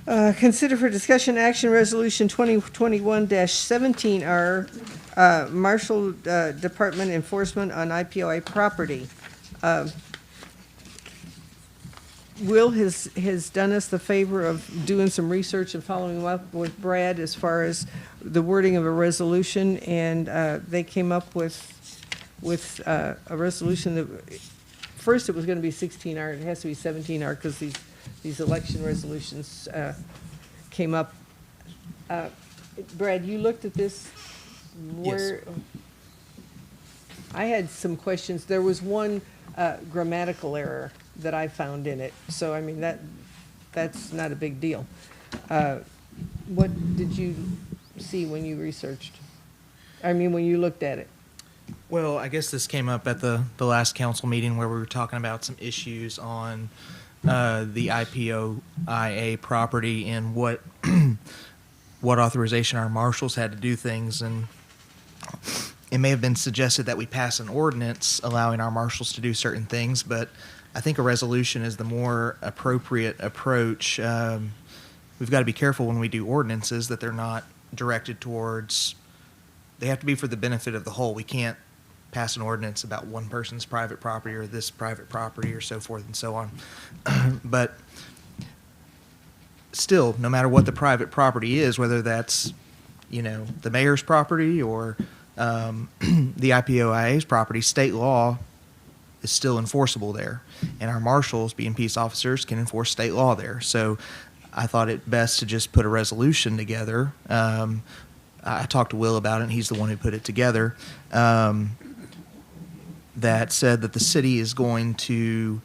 Consider for discussion action Resolution 2021-17R, Marshal Department Enforcement on IPOI property. Will has done us the favor of doing some research and following up with Brad as far as the wording of a resolution, and they came up with a resolution that, first it was going to be 16R, it has to be 17R because these election resolutions came up. Brad, you looked at this? Where, yes. I had some questions. There was one grammatical error that I found in it. So, I mean, that's not a big deal. What did you see when you researched? I mean, when you looked at it?
Well, I guess this came up at the last council meeting where we were talking about some issues on the IPOIA property and what what authorization our marshals had to do things, and it may have been suggested that we pass an ordinance allowing our marshals to do certain things, but I think a resolution is the more appropriate approach. We've got to be careful when we do ordinances that they're not directed towards, they have to be for the benefit of the whole. We can't pass an ordinance about one person's private property or this private property or so forth and so on. But still, no matter what the private property is, whether that's, the mayor's property or the IPOIA's property, state law is still enforceable there. And our marshals, being peace officers, can enforce state law there. So I thought it best to just put a resolution together. I talked to Will about it, and he's the one who put it together, that said that the city is going to,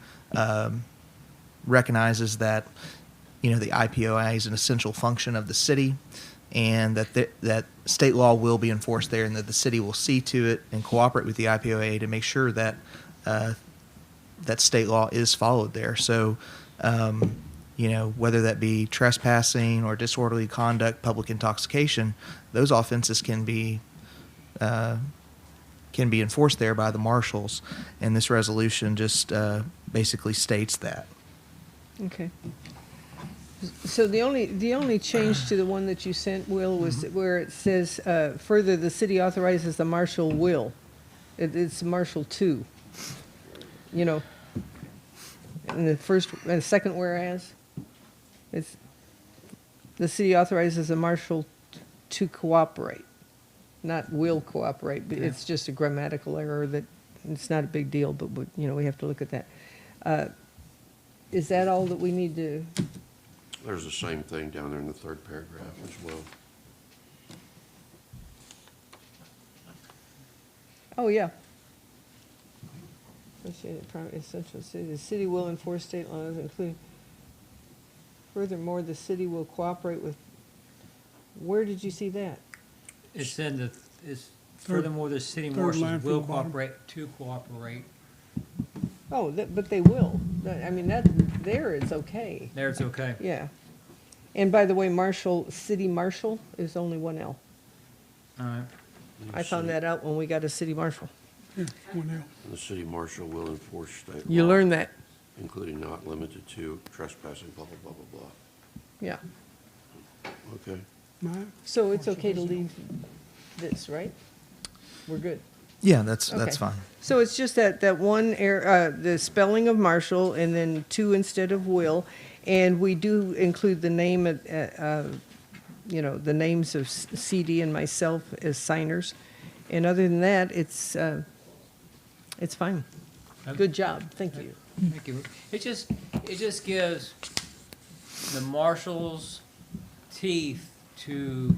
recognizes that, the IPOI is an essential function of the city, and that state law will be enforced there, and that the city will see to it and cooperate with the IPOA to make sure that that state law is followed there. So, whether that be trespassing or disorderly conduct, public intoxication, those offenses can be enforced there by the marshals, and this resolution just basically states that.
Okay. So the only change to the one that you sent, Will, was where it says, further, the city authorizes the marshal will. It's Marshal 2. In the second whereas, it's the city authorizes the marshal to cooperate, not will cooperate, but it's just a grammatical error that it's not a big deal, but we have to look at that. Is that all that we need to?
There's the same thing down there in the third paragraph as well.
Oh, yeah. Essential city. The city will enforce state laws, including, furthermore, the city will cooperate with, where did you see that?
It said furthermore, the city marshals will cooperate to cooperate.
Oh, but they will. There it's okay.
There it's okay.
Yeah. And by the way, city marshal is only one L.
All right.
I found that out when we got a city marshal.
Yeah, 1L.
The city marshal will enforce state law.
You learned that.
Including not limited to trespassing, blah, blah, blah, blah, blah.
Yeah.
Okay.
So it's okay to leave this, right? We're good.
Yeah, that's
Okay.
fine.
So it's just that one error, the spelling of marshal, and then 2 instead of will, and we do include the name of, the names of CD and myself as signers, and other than that, it's fine. Good job, thank you.
Thank you. It just gives the marshals teeth to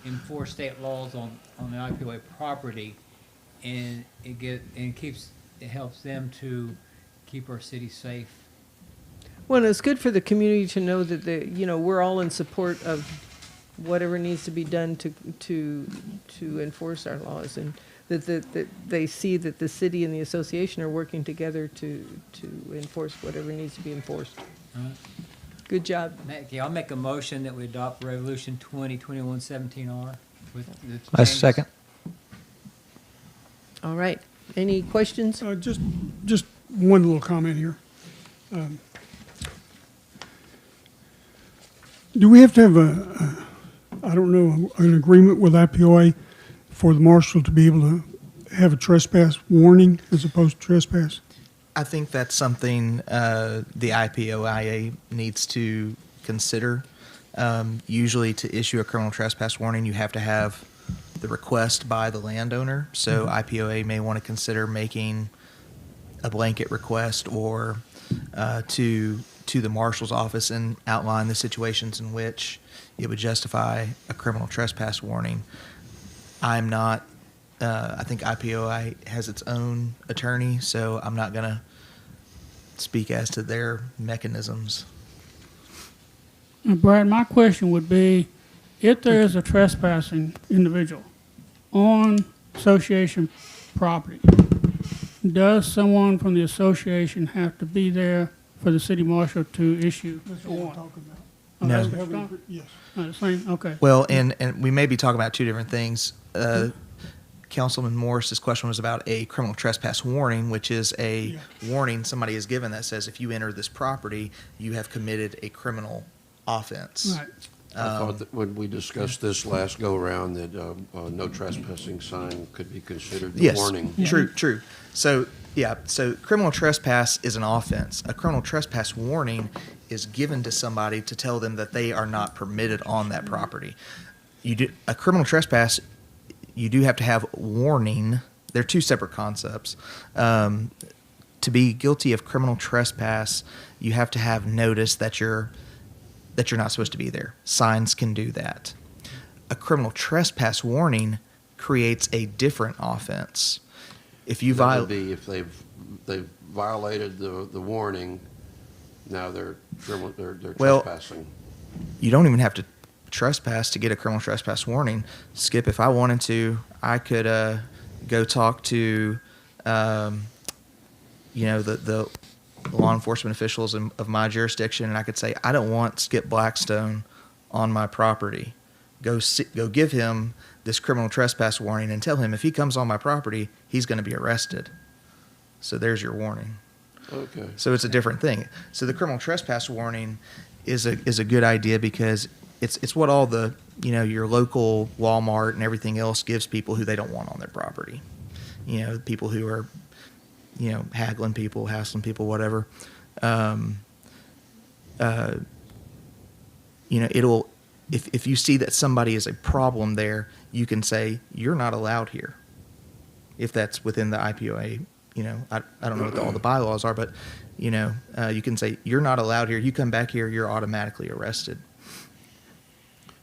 enforce state laws on the IPOA property, and it helps them to keep our city safe.
Well, it's good for the community to know that we're all in support of whatever needs to be done to enforce our laws, and that they see that the city and the association are working together to enforce whatever needs to be enforced. Good job.
Okay, I'll make a motion that we adopt Resolution 2021-17R with the
I
changes.
second.
All right. Any questions?
Just one little comment here. Do we have to have an agreement with IPOA for the marshal to be able to have a trespass warning as opposed to trespass?
I think that's something the IPOIA needs to consider. Usually to issue a criminal trespass warning, you have to have the request by the landowner. So IPOA may want to consider making a blanket request or to the marshal's office and outline the situations in which it would justify a criminal trespass warning. I'm not, I think IPOI has its own attorney, so I'm not going to speak as to their mechanisms.
Brad, my question would be, if there is a trespassing individual on association property, does someone from the association have to be there for the city marshal to issue
That's
a
what we're
warrant?
talking about.
Oh, that's what
Have
you're
we- Yes.
talking- the same, okay.
Well, and we may be talking about two different things. Councilman Morris's question was about a criminal trespass warning, which is a warning somebody is given that says if you enter this property, you have committed a criminal offense.
Right.
I thought that when we discussed this last go-around, that no trespassing sign could be considered the
Yes,
warning.
true. So, yeah, so criminal trespass is an offense. A criminal trespass warning is given to somebody to tell them that they are not permitted on that property. A criminal trespass, you do have to have warning. They're two separate concepts. To be guilty of criminal trespass, you have to have notice that you're not supposed to be there. Signs can do that. A criminal trespass warning creates a different offense. If you
That would be if they've violated the warning, now they're trespassing.
You don't even have to trespass to get a criminal trespass warning. Skip, if I wanted to, I could go talk to, the law enforcement officials of my jurisdiction, and I could say, I don't want Skip Blackstone on my property. Go give him this criminal trespass warning and tell him if he comes on my property, he's going to be arrested. So there's your warning.
Okay.
So it's a different thing. So the criminal trespass warning is a good idea because it's what all the, your local Walmart and everything else gives people who they don't want on their property. People who are, haggling people, hassling people, whatever. It'll, if you see that somebody is a problem there, you can say, you're not allowed here. If that's within the IPOA, I don't know what all the bylaws are, but, you can say, you're not allowed here. You come back here, you're automatically arrested.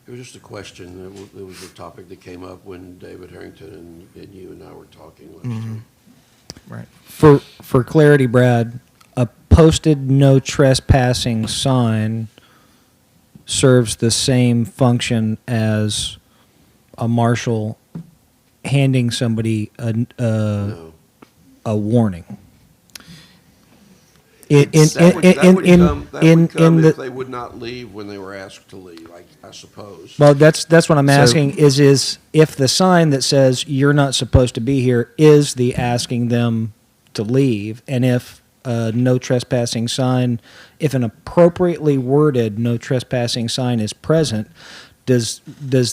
It was just a question. It was a topic that came up when David Harrington and you and I were talking last year.
Right.
For clarity, Brad, a posted no trespassing sign serves the same function as a marshal handing somebody
No.
a warning.
That would come if they would not leave when they were asked to leave, I suppose.
Well, that's what I'm asking is if the sign that says you're not supposed to be here is the asking them to leave, and if a no trespassing sign, if an appropriately worded no trespassing sign is present, does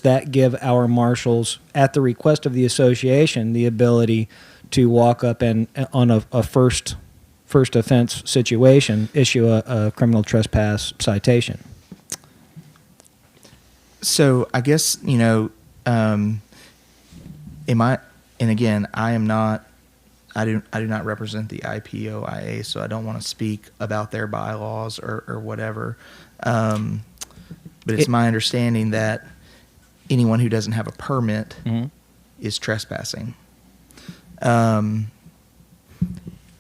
that give our marshals, at the request of the association, the ability to walk up and on a first offense situation, issue a criminal trespass citation?
So I guess, and again, I do not represent the IPOIA, so I don't want to speak about their bylaws or whatever. But it's my understanding that anyone who doesn't have a permit is trespassing.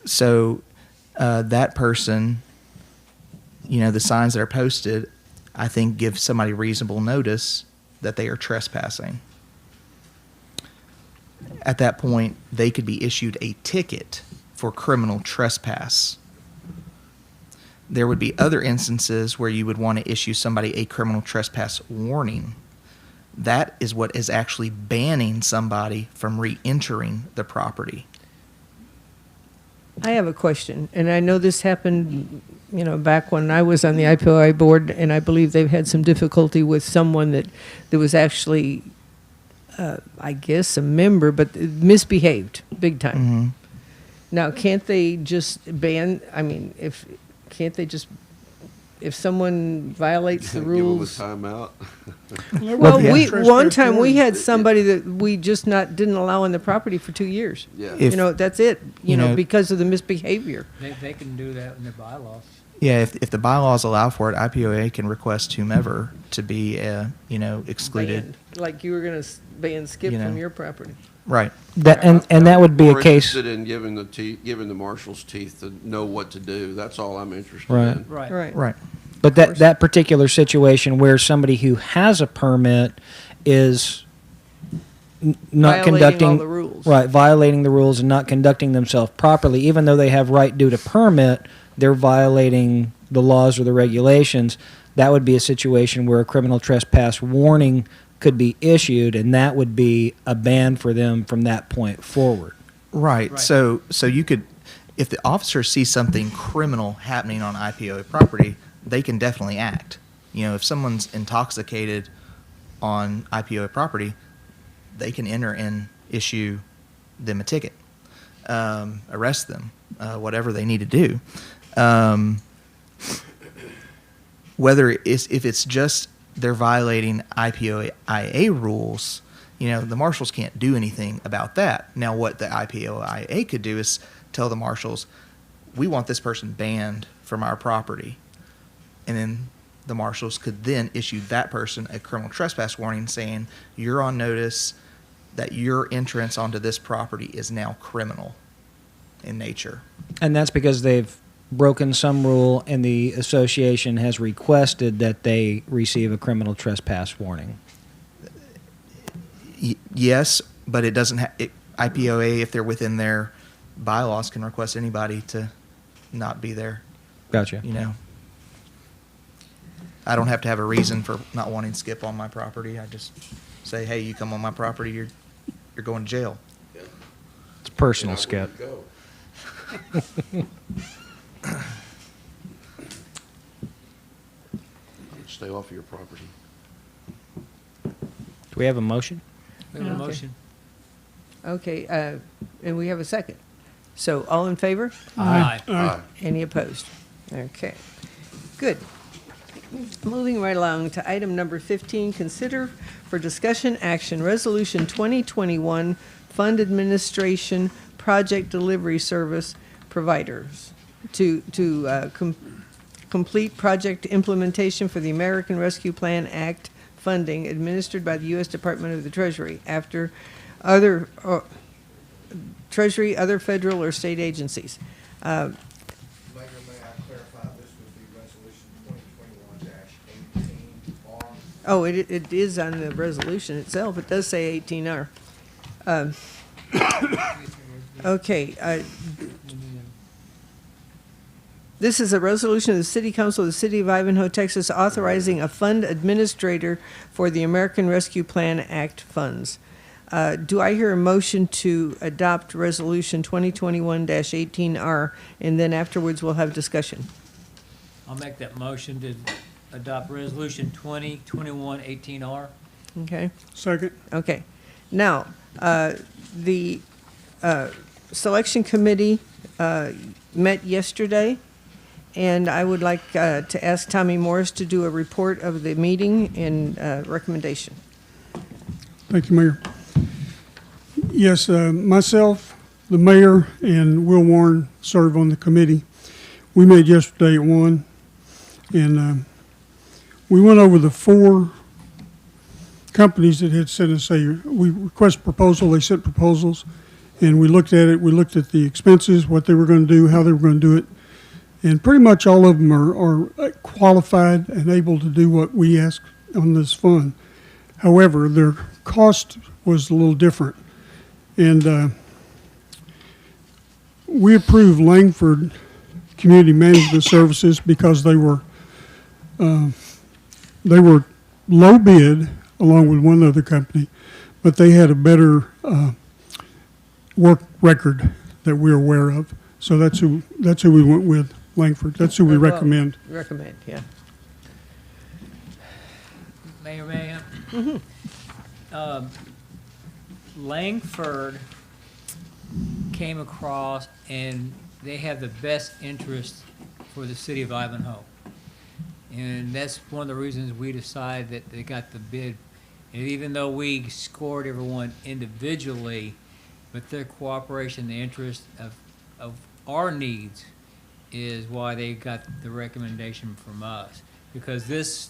So that person, the signs that are posted, I think give somebody reasonable notice that they are trespassing. At that point, they could be issued a ticket for criminal trespass. There would be other instances where you would want to issue somebody a criminal trespass warning. That is what is actually banning somebody from re-entering the property.
I have a question, and I know this happened, back when I was on the IPOI board, and I believe they've had some difficulty with someone that was actually, I guess, a member, but misbehaved big time.
Mm-hmm.
Now, can't they just ban? If someone violates the
Give them a
rules?
timeout.
Well,
Yeah.
one time we had somebody that we just didn't allow on the property for 2 years.
Yeah.
That's it.
know-
Because of the misbehavior.
They can do that in their bylaws.
Yeah, if the bylaws allow for it, IPOA can request whomever to be, excluded.
Banned. Like you were going to ban Skip from your property.
Right.
That would be a
More
case.
interested in giving the marshal's teeth to know what to do. That's all I'm interested
Right.
in.
Right.
Right.
But that particular situation where somebody who has a permit is not
Violating
conducting
all the rules.
right, violating the rules and not conducting themselves properly, even though they have right due to permit, they're violating the laws or the regulations. That would be a situation where a criminal trespass warning could be issued, and that would be a ban for them from that point forward.
Right. So you could, if the officer sees something criminal happening on IPOA property, they can definitely act. You know, if someone's intoxicated on IPOA property, they can enter and issue them a ticket, arrest them, whatever they need to do. If it's just they're violating IPOIA rules, you know, the marshals can't do anything about that. Now, what the IPOIA could do is tell the marshals, we want this person banned from our property. And then the marshals could then issue that person a criminal trespass warning saying, you're on notice that your entrance onto this property is now criminal in nature.
And that's because they've broken some rule, and the association has requested that they receive a criminal trespass warning.
Yes, but it doesn't have IPOA, if they're within their bylaws, can request anybody to not be there.
Gotcha.
You know, I don't have to have a reason for not wanting Skip on my property. I just say, hey, you come on my property, you're going to jail.
It's personal, Skip.
Stay off of your property.
Do we have a motion?
We have a
Okay.
motion.
Okay, and we have a second. So all in favor?
Aye.
Aye.
Any opposed? Okay, good. Moving right along to item number 15, consider for discussion action, Resolution 2021 Fund Administration Project Delivery Service Providers to complete project implementation for the American Rescue Plan Act funding administered by the U.S. Department of the Treasury after other Treasury, other federal or state agencies.
Mayor, may I clarify, this was the resolution 2021-18R?
Oh, it is on the resolution itself. It does say 18R. Okay. This is a resolution of the City Council of the City of Ivanhoe, Texas, authorizing a fund administrator for the American Rescue Plan Act funds. Do I hear a motion to adopt Resolution 2021-18R, and then afterwards we'll have discussion?
I'll make that motion to adopt Resolution 2021-18R.
Okay?
Second.
Okay. Now, the selection committee met yesterday, and I would like to ask Tommy Morris to do a report of the meeting and recommendation.
Thank you, Mayor. Yes, myself, the mayor, and Will Warren serve on the committee. We met yesterday at 1, and we went over the 4 companies that had sent us we requested proposal, they sent proposals, and we looked at it. We looked at the expenses, what they were going to do, how they were going to do it, and pretty much all of them are qualified and able to do what we asked on this fund. However, their cost was a little different. And we approved Langford Community Management Services because they were low bid along with one other company, but they had a better work record that we're aware of. So that's who we went with, Langford. That's who we recommend.
Recommend, yeah.
Mayor, may I? Langford came across, and they have the best interest for the city of Ivanhoe. And that's one of the reasons we decided that they got the bid. And even though we scored everyone individually, but their cooperation, the interest of our needs is why they got the recommendation from us. Because this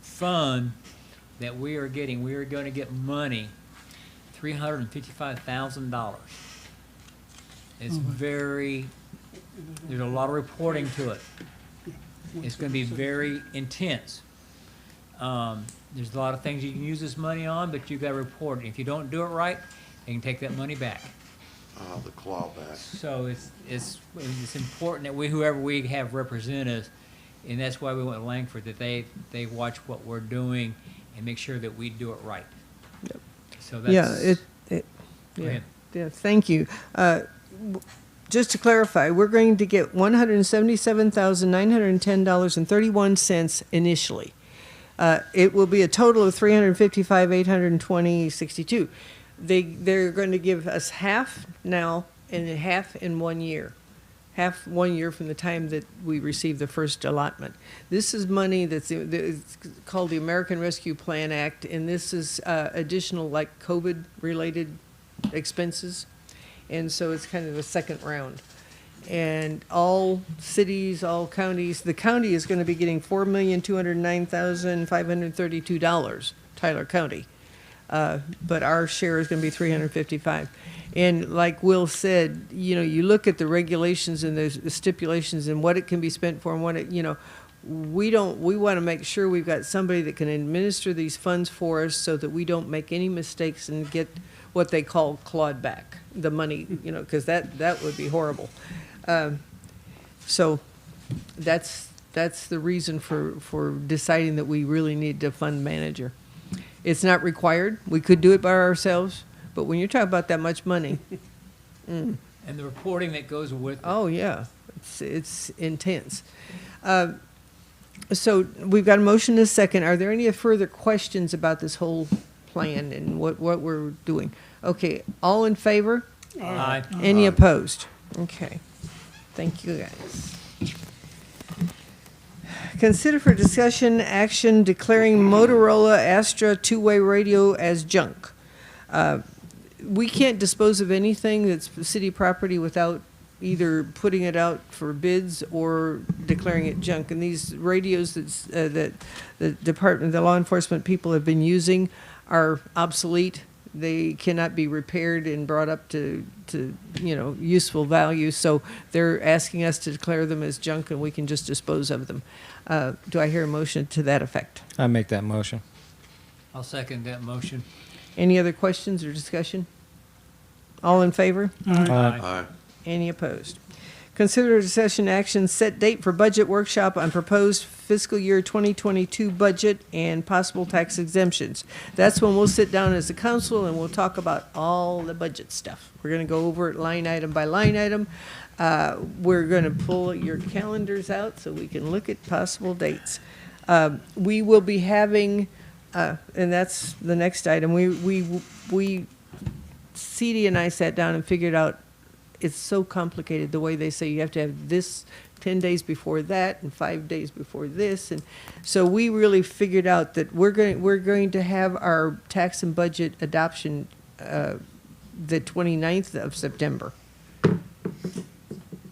fund that we are getting, we are going to get money, $355,000. It's there's a lot of reporting to it. It's going to be very intense. There's a lot of things you can use this money on, but you got to report it. If you don't do it right, you can take that money back.
The clawback.
So it's important that whoever we have represent us, and that's why we went to Langford, that they watch what we're doing and make sure that we do it right.
Yep.
So that's.
Yeah,
Go
yeah,
ahead.
yeah, thank you. Just to clarify, we're going to get $177,910.31 initially. It will be a total of $355,820.62. They're going to give us half now and half in 1 year. Half 1 year from the time that we receive the first allotment. This is money that's it's called the American Rescue Plan Act, and this is additional like COVID-related expenses. And so it's kind of a second round. And all cities, all counties, the county is going to be getting $4,209,532, Tyler County. But our share is going to be $355,000. And like Will said, you know, you look at the regulations and the stipulations and what it can be spent for and what it, you know, we want to make sure we've got somebody that can administer these funds for us so that we don't make any mistakes and get what they call clawed back, the money, you know, because that would be horrible. So that's the reason for deciding that we really need a fund manager. It's not required. We could do it by ourselves, but when you're talking about that much money,
And the reporting that goes with it.
oh yeah, it's intense. So we've got a motion and a second. Are there any further questions about this whole plan and what we're doing? Okay, all in favor?
Aye.
Any opposed? Okay. Thank you, guys. Consider for discussion action declaring Motorola Astra two-way radio as junk. We can't dispose of anything that's city property without either putting it out for bids or declaring it junk. And these radios that the law enforcement people have been using are obsolete. They cannot be repaired and brought up to you know, useful value. So they're asking us to declare them as junk, and we can just dispose of them. Do I hear a motion to that effect?
I make that motion.
I'll second that motion.
Any other questions or discussion? All in favor?
Aye.
Any opposed? Consider discussion action, set date for budget workshop on proposed fiscal year 2022 budget and possible tax exemptions. That's when we'll sit down as a council and we'll talk about all the budget stuff. We're going to go over it line item by line item. We're going to pull your calendars out so we can look at possible dates. We will be having, and that's the next item. CD and I sat down and figured out it's so complicated the way they say you have to have this 10 days before that and 5 days before this. And so we really figured out that we're going to have our tax and budget adoption the 29th of September.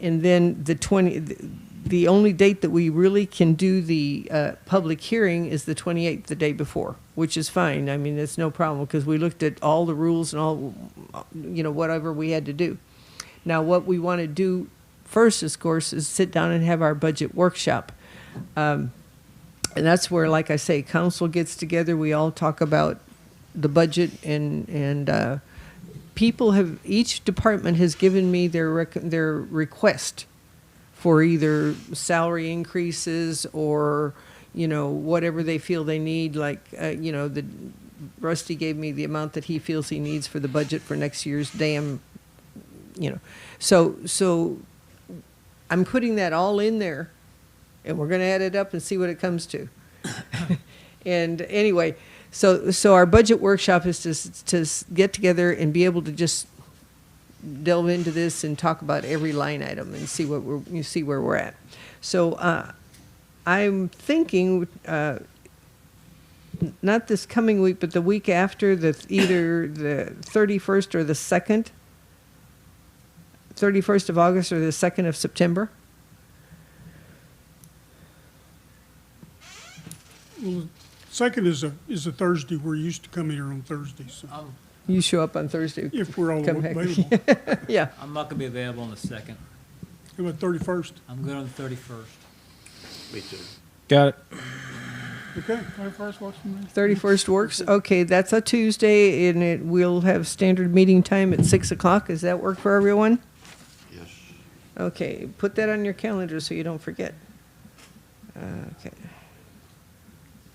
And then the only date that we really can do the public hearing is the 28th, the day before, which is fine. I mean, it's no problem because we looked at all the rules and all, you know, whatever we had to do. Now, what we want to do first, of course, is sit down and have our budget workshop. And that's where, like I say, council gets together. We all talk about the budget and people have, each department has given me their request for either salary increases or, you know, whatever they feel they need. Like, you know, Rusty gave me the amount that he feels he needs for the budget for next year's dam, you know. So I'm putting that all in there, and we're going to add it up and see what it comes to. And anyway, so our budget workshop is to get together and be able to just delve into this and talk about every line item and see where we're at. So I'm thinking not this coming week, but the week after, either the 31st or the 2nd. 31st of August or the 2nd of September.
Well, second is a Thursday. We're used to coming here on Thursdays. So
You show up on Thursday.
if we're all
come back.
available.
Yeah.
I'm not going to be available on the 2nd.
How about 31st?
I'm good on the 31st.
Me too.
Got it.
Okay.
31st works for me.
31st works. Okay, that's a Tuesday, and we'll have standard meeting time at 6 o'clock. Does that work for everyone?
Yes.
Okay, put that on your calendar so you don't forget. Okay.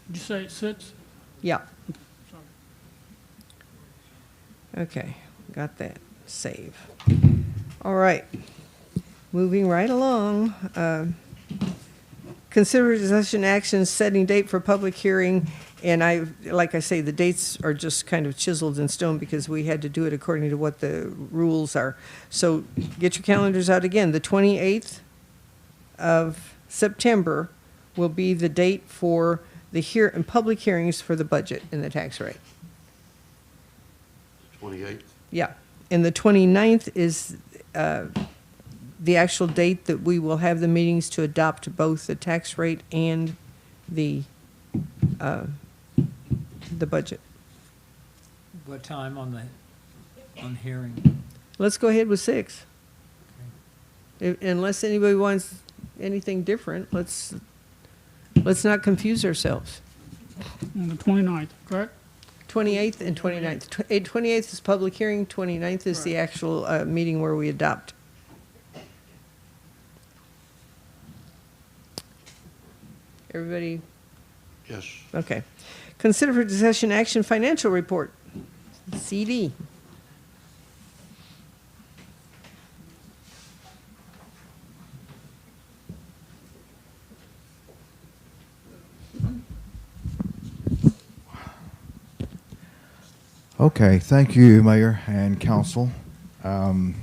Did you say it's 6?
Yeah. Okay, got that. Save. All right. Moving right along. Consider discussion actions setting date for public hearing. And like I say, the dates are just kind of chiseled in stone because we had to do it according to what the rules are. So get your calendars out again. The 28th of September will be the date for the public hearings for the budget and the tax rate.
28th?
Yeah. And the 29th is the actual date that we will have the meetings to adopt both the tax rate and the budget.
What time on hearing?
Let's go ahead with 6. Unless anybody wants anything different, let's not confuse ourselves.
On the 29th, correct?
28th and 29th. 28th is public hearing, 29th is the actual meeting where we adopt. Everybody?
Yes.
Okay. Consider for discussion action financial report, CD.
Okay, thank you, Mayor and Council. I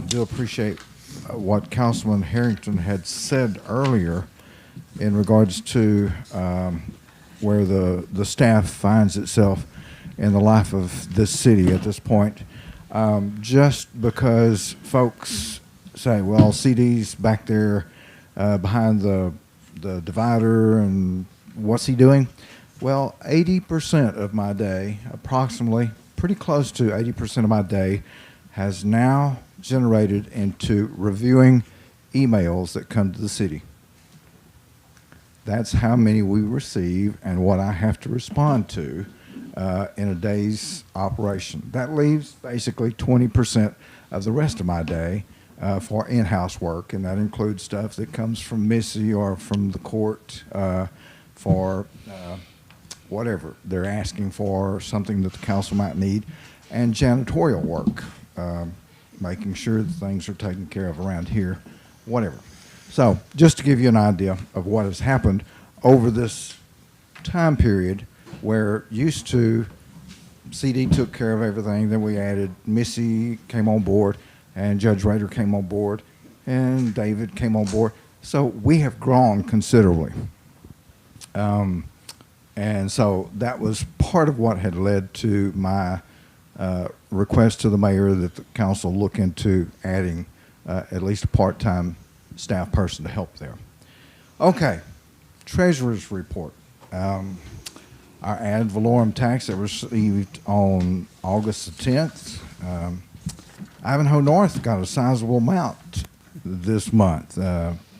do appreciate what Councilman Harrington had said earlier in regards to where the staff finds itself in the life of this city at this point. Just because folks say, well, CD's back there behind the divider, and what's he doing? Well, 80% of my day, approximately, pretty close to 80% of my day, has now generated into reviewing emails that come to the city. That's how many we receive and what I have to respond to in a day's operation. That leaves basically 20% of the rest of my day for in-house work, and that includes stuff that comes from Missy or from the court for whatever they're asking for, something that the council might need, and janitorial work, making sure that things are taken care of around here, whatever. So just to give you an idea of what has happened over this time period where used to CD took care of everything, then we added Missy came on board, and Judge Rader came on board, and David came on board. So we have grown considerably. And so that was part of what had led to my request to the mayor that the council look into adding at least a part-time staff person to help there. Okay, treasurer's report. Our ad valorem tax that was received on August the 10th. Ivanhoe North got a sizable amount this month,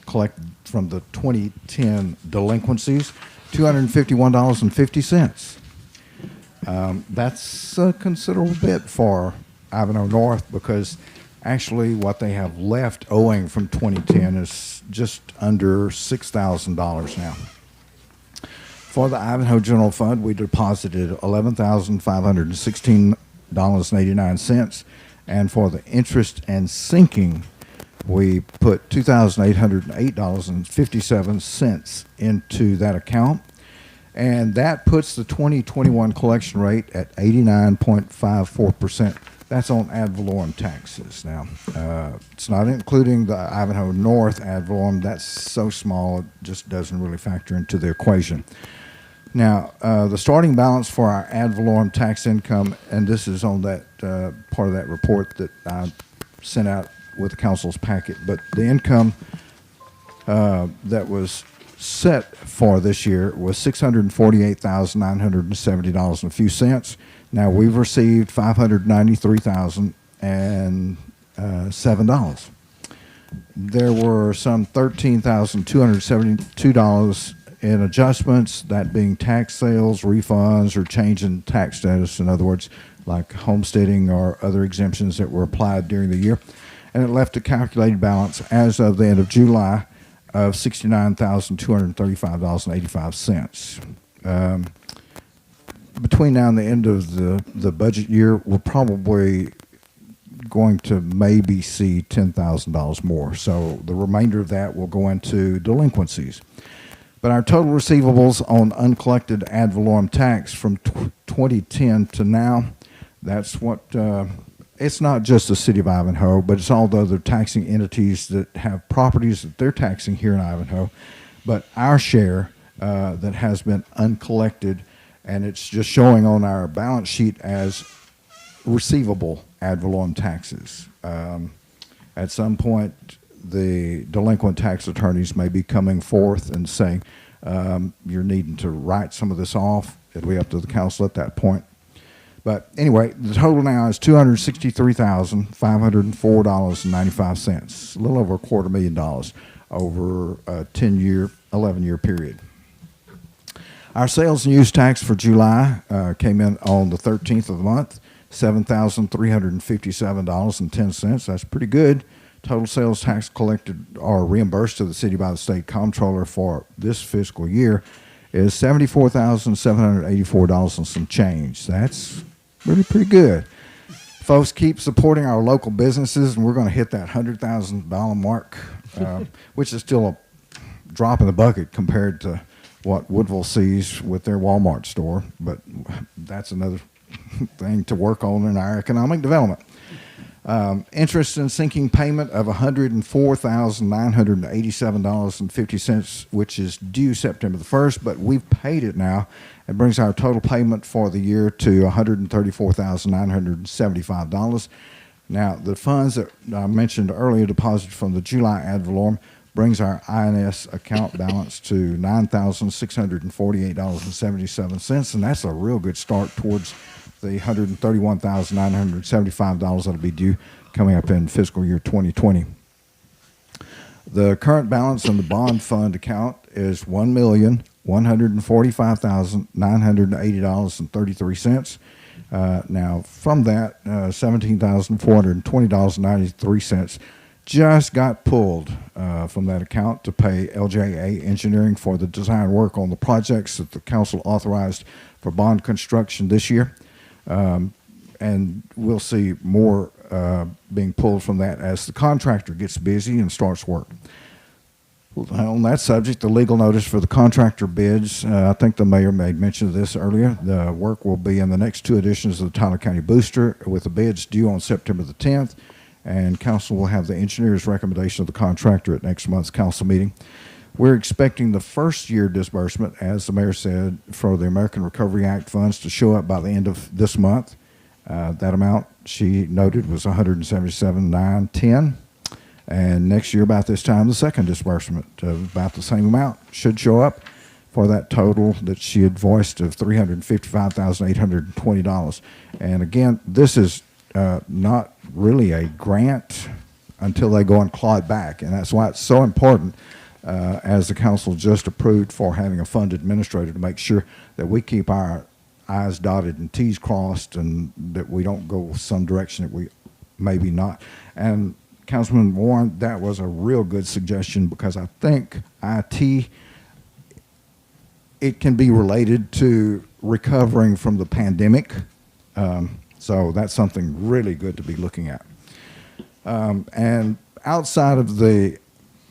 collected from the 2010 delinquencies. $251.50. That's a considerable bit for Ivanhoe North because actually what they have left owing from 2010 is just under $6,000 now. For the Ivanhoe General Fund, we deposited $11,516.89, and for the interest and sinking, we put $2,808.57 into that account, and that puts the 2021 collection rate at 89.54%. That's on ad valorem taxes. Now, it's not including the Ivanhoe North ad valorem. That's so small, it just doesn't really factor into the equation. Now, the starting balance for our ad valorem tax income, and this is on that part of that report that I sent out with the council's packet, but the income that was set for this year was $648,970 and a few cents. Now we've received $593,007. There were some $13,272 in adjustments, that being tax sales, refunds, or change in tax status. In other words, like homesteading or other exemptions that were applied during the year. And it left a calculated balance as of the end of July of $69,235.85. Between now and the end of the budget year, we're probably going to maybe see $10,000 more. So the remainder of that will go into delinquencies. But our total receivables on uncollected ad valorem tax from 2010 to now, that's what, it's not just the city of Ivanhoe, but it's all the other taxing entities that have properties that they're taxing here in Ivanhoe. But our share that has been uncollected, and it's just showing on our balance sheet as receivable ad valorem taxes. At some point, the delinquent tax attorneys may be coming forth and saying, you're needing to write some of this off. It'll be up to the council at that point. But anyway, the total now is $263,504.95, a little over $250,000 over a 10-year, 11-year period. Our sales and use tax for July came in on the 13th of the month, $7,357.10. That's pretty good. Total sales tax collected or reimbursed to the city by the state comptroller for this fiscal year is $74,784 and some change. That's really pretty good. Folks, keep supporting our local businesses, and we're going to hit that $100,000 mark, which is still a drop in the bucket compared to what Woodville sees with their Walmart store, but that's another thing to work on in our economic development. Interest and sinking payment of $104,987.50, which is due September the 1st, but we've paid it now. It brings our total payment for the year to $134,975. Now, the funds that I mentioned earlier, deposited from the July ad valorem, brings our INS account balance to $9,648.77, and that's a real good start towards the $131,975 that'll be due coming up in fiscal year 2020. The current balance in the bond fund account is $1,145,980.33. Now, from that, $17,420.93 just got pulled from that account to pay LJA Engineering for the design work on the projects that the council authorized for bond construction this year. And we'll see more being pulled from that as the contractor gets busy and starts work. On that subject, the legal notice for the contractor bids, I think the mayor made mention of this earlier. The work will be in the next two editions of the Tyler County Booster, with the bids due on September the 10th, and council will have the engineer's recommendation of the contractor at next month's council meeting. We're expecting the first year disbursement, as the mayor said, for the American Recovery Act funds to show up by the end of this month. That amount, she noted, was $177,910. And next year, about this time, the second disbursement of about the same amount should show up for that total that she had voiced of $355,820. And again, this is not really a grant until they go and claw it back. And that's why it's so important, as the council just approved, for having a fund administrator to make sure that we keep our I's dotted and T's crossed, and that we don't go some direction that we maybe not. And Councilman Warren, that was a real good suggestion, because I think IT, it can be related to recovering from the pandemic. So that's something really good to be looking at. And outside of the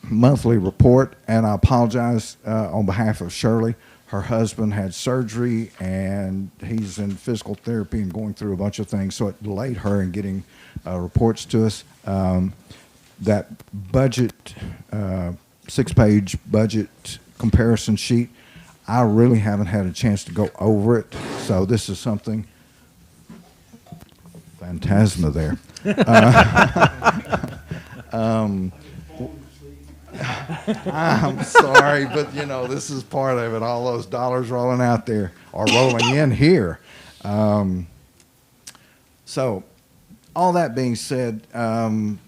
monthly report, and I apologize on behalf of Shirley, her husband had surgery and he's in physical therapy and going through a bunch of things, so it delayed her in getting reports to us. That budget, 6-page budget comparison sheet, I really haven't had a chance to go over it, so this is something, phantasma there. I'm sorry, but you know, this is part of it. All those dollars rolling out there or rolling in here. So all that being said, I'm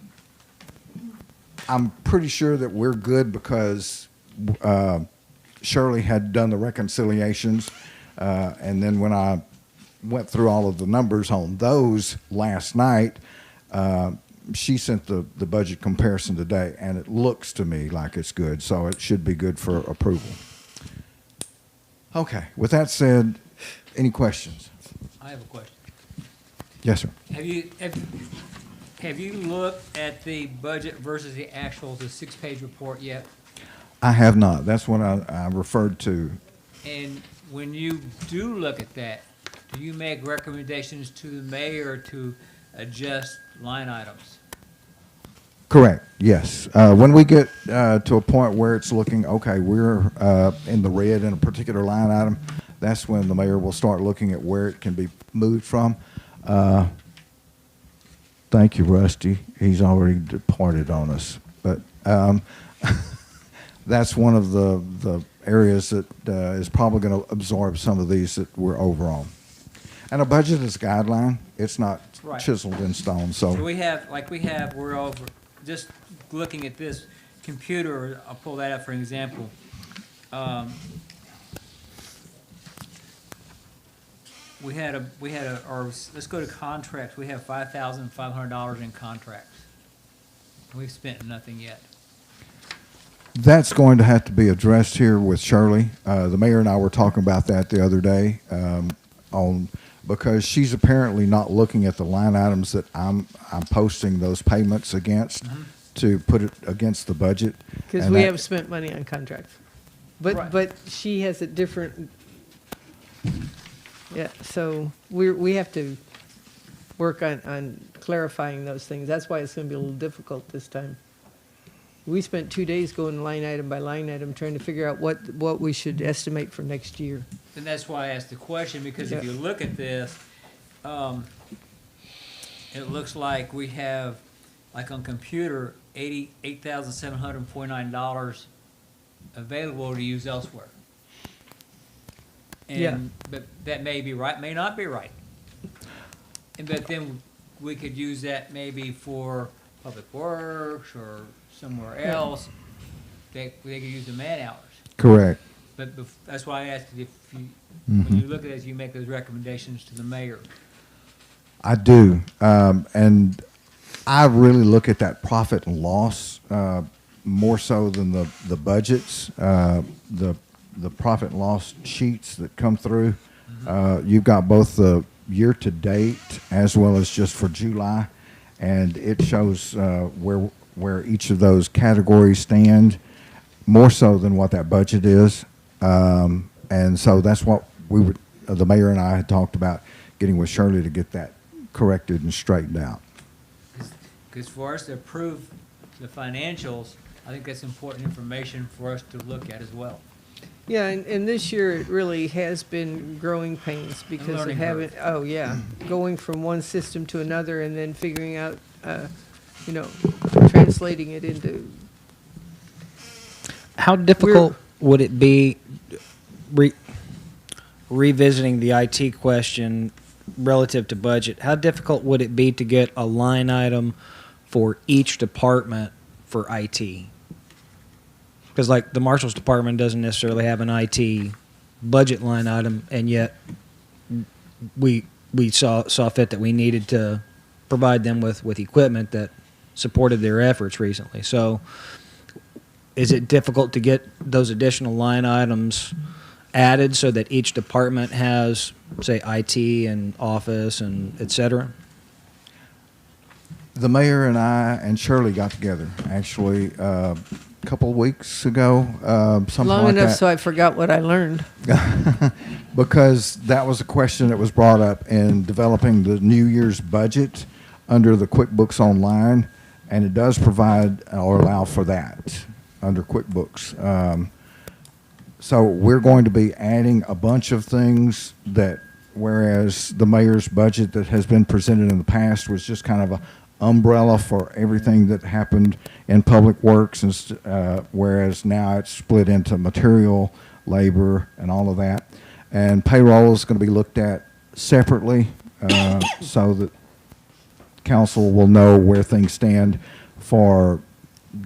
pretty sure that we're good, because Shirley had done the reconciliations, and then when I went through all of the numbers on those last night, she sent the budget comparison today, and it looks to me like it's good, so it should be good for approval. Okay, with that said, any questions?
I have a question.
Yes, sir.
Have you looked at the budget versus the actual, the 6-page report yet?
I have not. That's what I referred to.
And when you do look at that, do you make recommendations to the mayor to adjust line items?
Correct, yes. When we get to a point where it's looking, okay, we're in the red in a particular line item, that's when the mayor will start looking at where it can be moved from. Thank you, Rusty. He's already departed on us. But that's one of the areas that is probably going to absorb some of these that we're over on. And a budget is a guideline. It's not
Right.
chiseled in stone.
So
So
we're over, just looking at this computer, I'll pull that up for an example. Let's go to contracts. We have $5,500 in contracts. We've spent nothing yet.
that's going to have to be addressed here with Shirley. The mayor and I were talking about that the other day because she's apparently not looking at the line items that I'm posting those payments against to put it against the budget.
Because
And
we
that-
have spent money on contracts.
Right.
But she has a different, yeah, so we have to work on clarifying those things. That's why it's going to be a little difficult this time. We spent 2 days going line item by line item, trying to figure out what we should estimate for next year.
And that's why I asked the question, because if
Yeah.
you look at this, it looks like we have, like on computer, $88,749 available to use elsewhere.
Yeah.
But that may be right, may not be right. But then we could use that maybe for public works or somewhere else. They could use the man hours.
Correct.
But that's why I asked if you,
Mm-hmm.
when you look at it, you make those recommendations to the mayor.
I do. And I really look at that profit and loss more so than the budgets, the profit and loss sheets that come through. You've got both the year to date as well as just for July, and it shows where each of those categories stand more so than what that budget is. And so that's what the mayor and I had talked about getting with Shirley to get that corrected and straightened out.
Because for us to approve the financials, I think that's important information for us to look at as well.
Yeah, and this year it really has been growing pains because of
learning
having,
curve.
oh yeah, going from one system to another and then figuring out, translating it into,
How difficult would it be revisiting the IT question relative to budget? How difficult would it be to get a line item for each department for IT? Because like the Marshal's department doesn't necessarily have an IT budget line item, and yet we saw fit that we needed to provide them with equipment that supported their efforts recently. So is it difficult to get those additional line items added so that each department has, say, IT and office and et cetera?
The mayor and I and Shirley got together actually a couple of weeks ago, something
long
like
enough
that.
so I forgot what I learned.
Because that was a question that was brought up in developing the New Year's budget under the QuickBooks Online, and it does provide or allow for that under QuickBooks. So we're going to be adding a bunch of things that, whereas the mayor's budget that has been presented in the past was just kind of a umbrella for everything that happened in public works, and whereas now it's split into material, labor, and all of that. And payroll is going to be looked at separately so that council will know where things stand for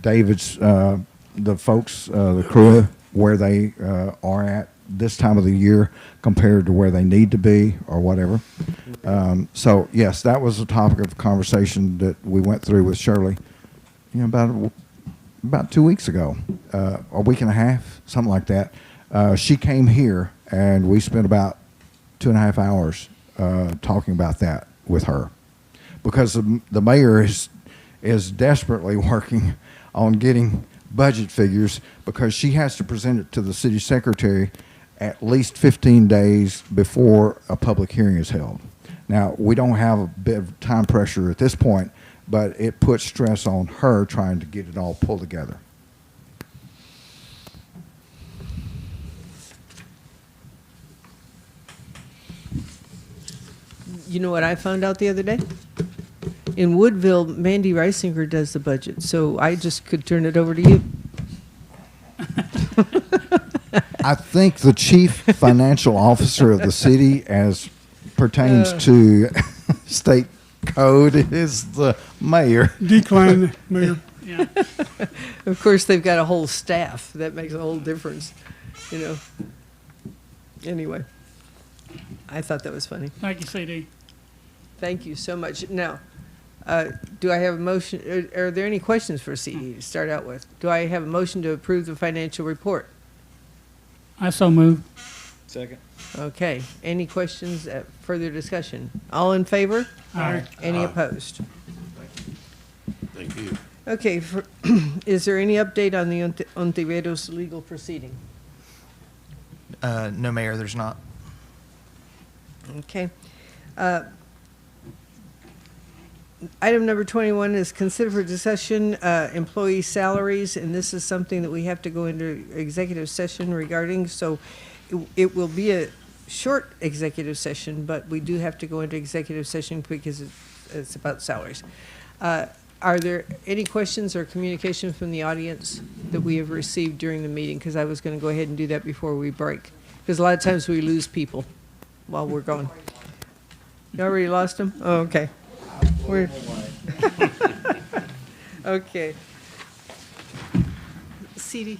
David's, the folks, the crew, where they are at this time of the year compared to where they need to be or whatever. So yes, that was a topic of conversation that we went through with Shirley, about 2 weeks ago, a week and a half, something like that. She came here and we spent about 2.5 hours talking about that with her, because the mayor is desperately working on getting budget figures, because she has to present it to the city secretary at least 15 days before a public hearing is held. Now, we don't have a bit of time pressure at this point, but it puts stress on her trying to get it all pulled together.
You know what I found out the other day? In Woodville, Mandy Reisinger does the budget, so I just could turn it over to you.
I think the chief financial officer of the city, as pertains to state code, is the mayor.
Decline, Mayor.
Yeah.
Of course, they've got a whole staff. That makes a whole difference, you know. Anyway, I thought that was funny.
Thank you, CD.
Thank you so much. Now, do I have a motion? Are there any questions for CE to start out with? Do I have a motion to approve the financial report?
I so move.
Second.
Okay. Any questions, further discussion? All in favor?
Aye.
Any opposed?
Thank you.
Okay. Is there any update on the Ontiveros legal proceeding?
No, Mayor, there's not.
Okay. Item number 21 is consider for discussion employee salaries, and this is something that we have to go into executive session regarding. So it will be a short executive session, but we do have to go into executive session because it's about salaries. Are there any questions or communication from the audience that we have received during the meeting? Because I was going to go ahead and do that before we break, because a lot of times we lose people while we're gone. You already lost them? Oh, okay. We're okay. CD.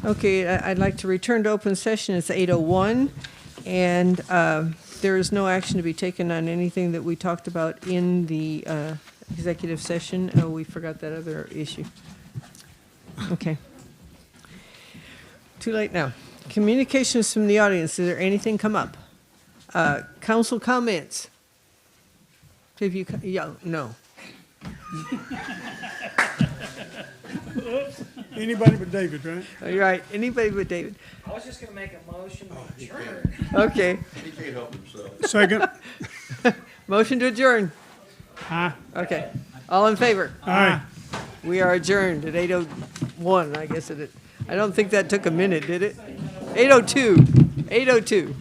Okay, I'd like to return to open session. It's 8:01, and there is no action to be taken on anything that we talked about in the executive session. Oh, we forgot that other issue. Okay. Too late now. Communications from the audience. Is there anything come up? Council comments? Have you, yeah, no.
Anybody but David, right?
You're right, anybody but David.
I was just going to make a motion to adjourn.
Okay,
He can't help himself.
Second.
motion to adjourn.
Aye.
Okay, all in favor?
Aye.
We are adjourned at 8:01, I guess it, I don't think that took a minute, did it? 8:02, 8:02.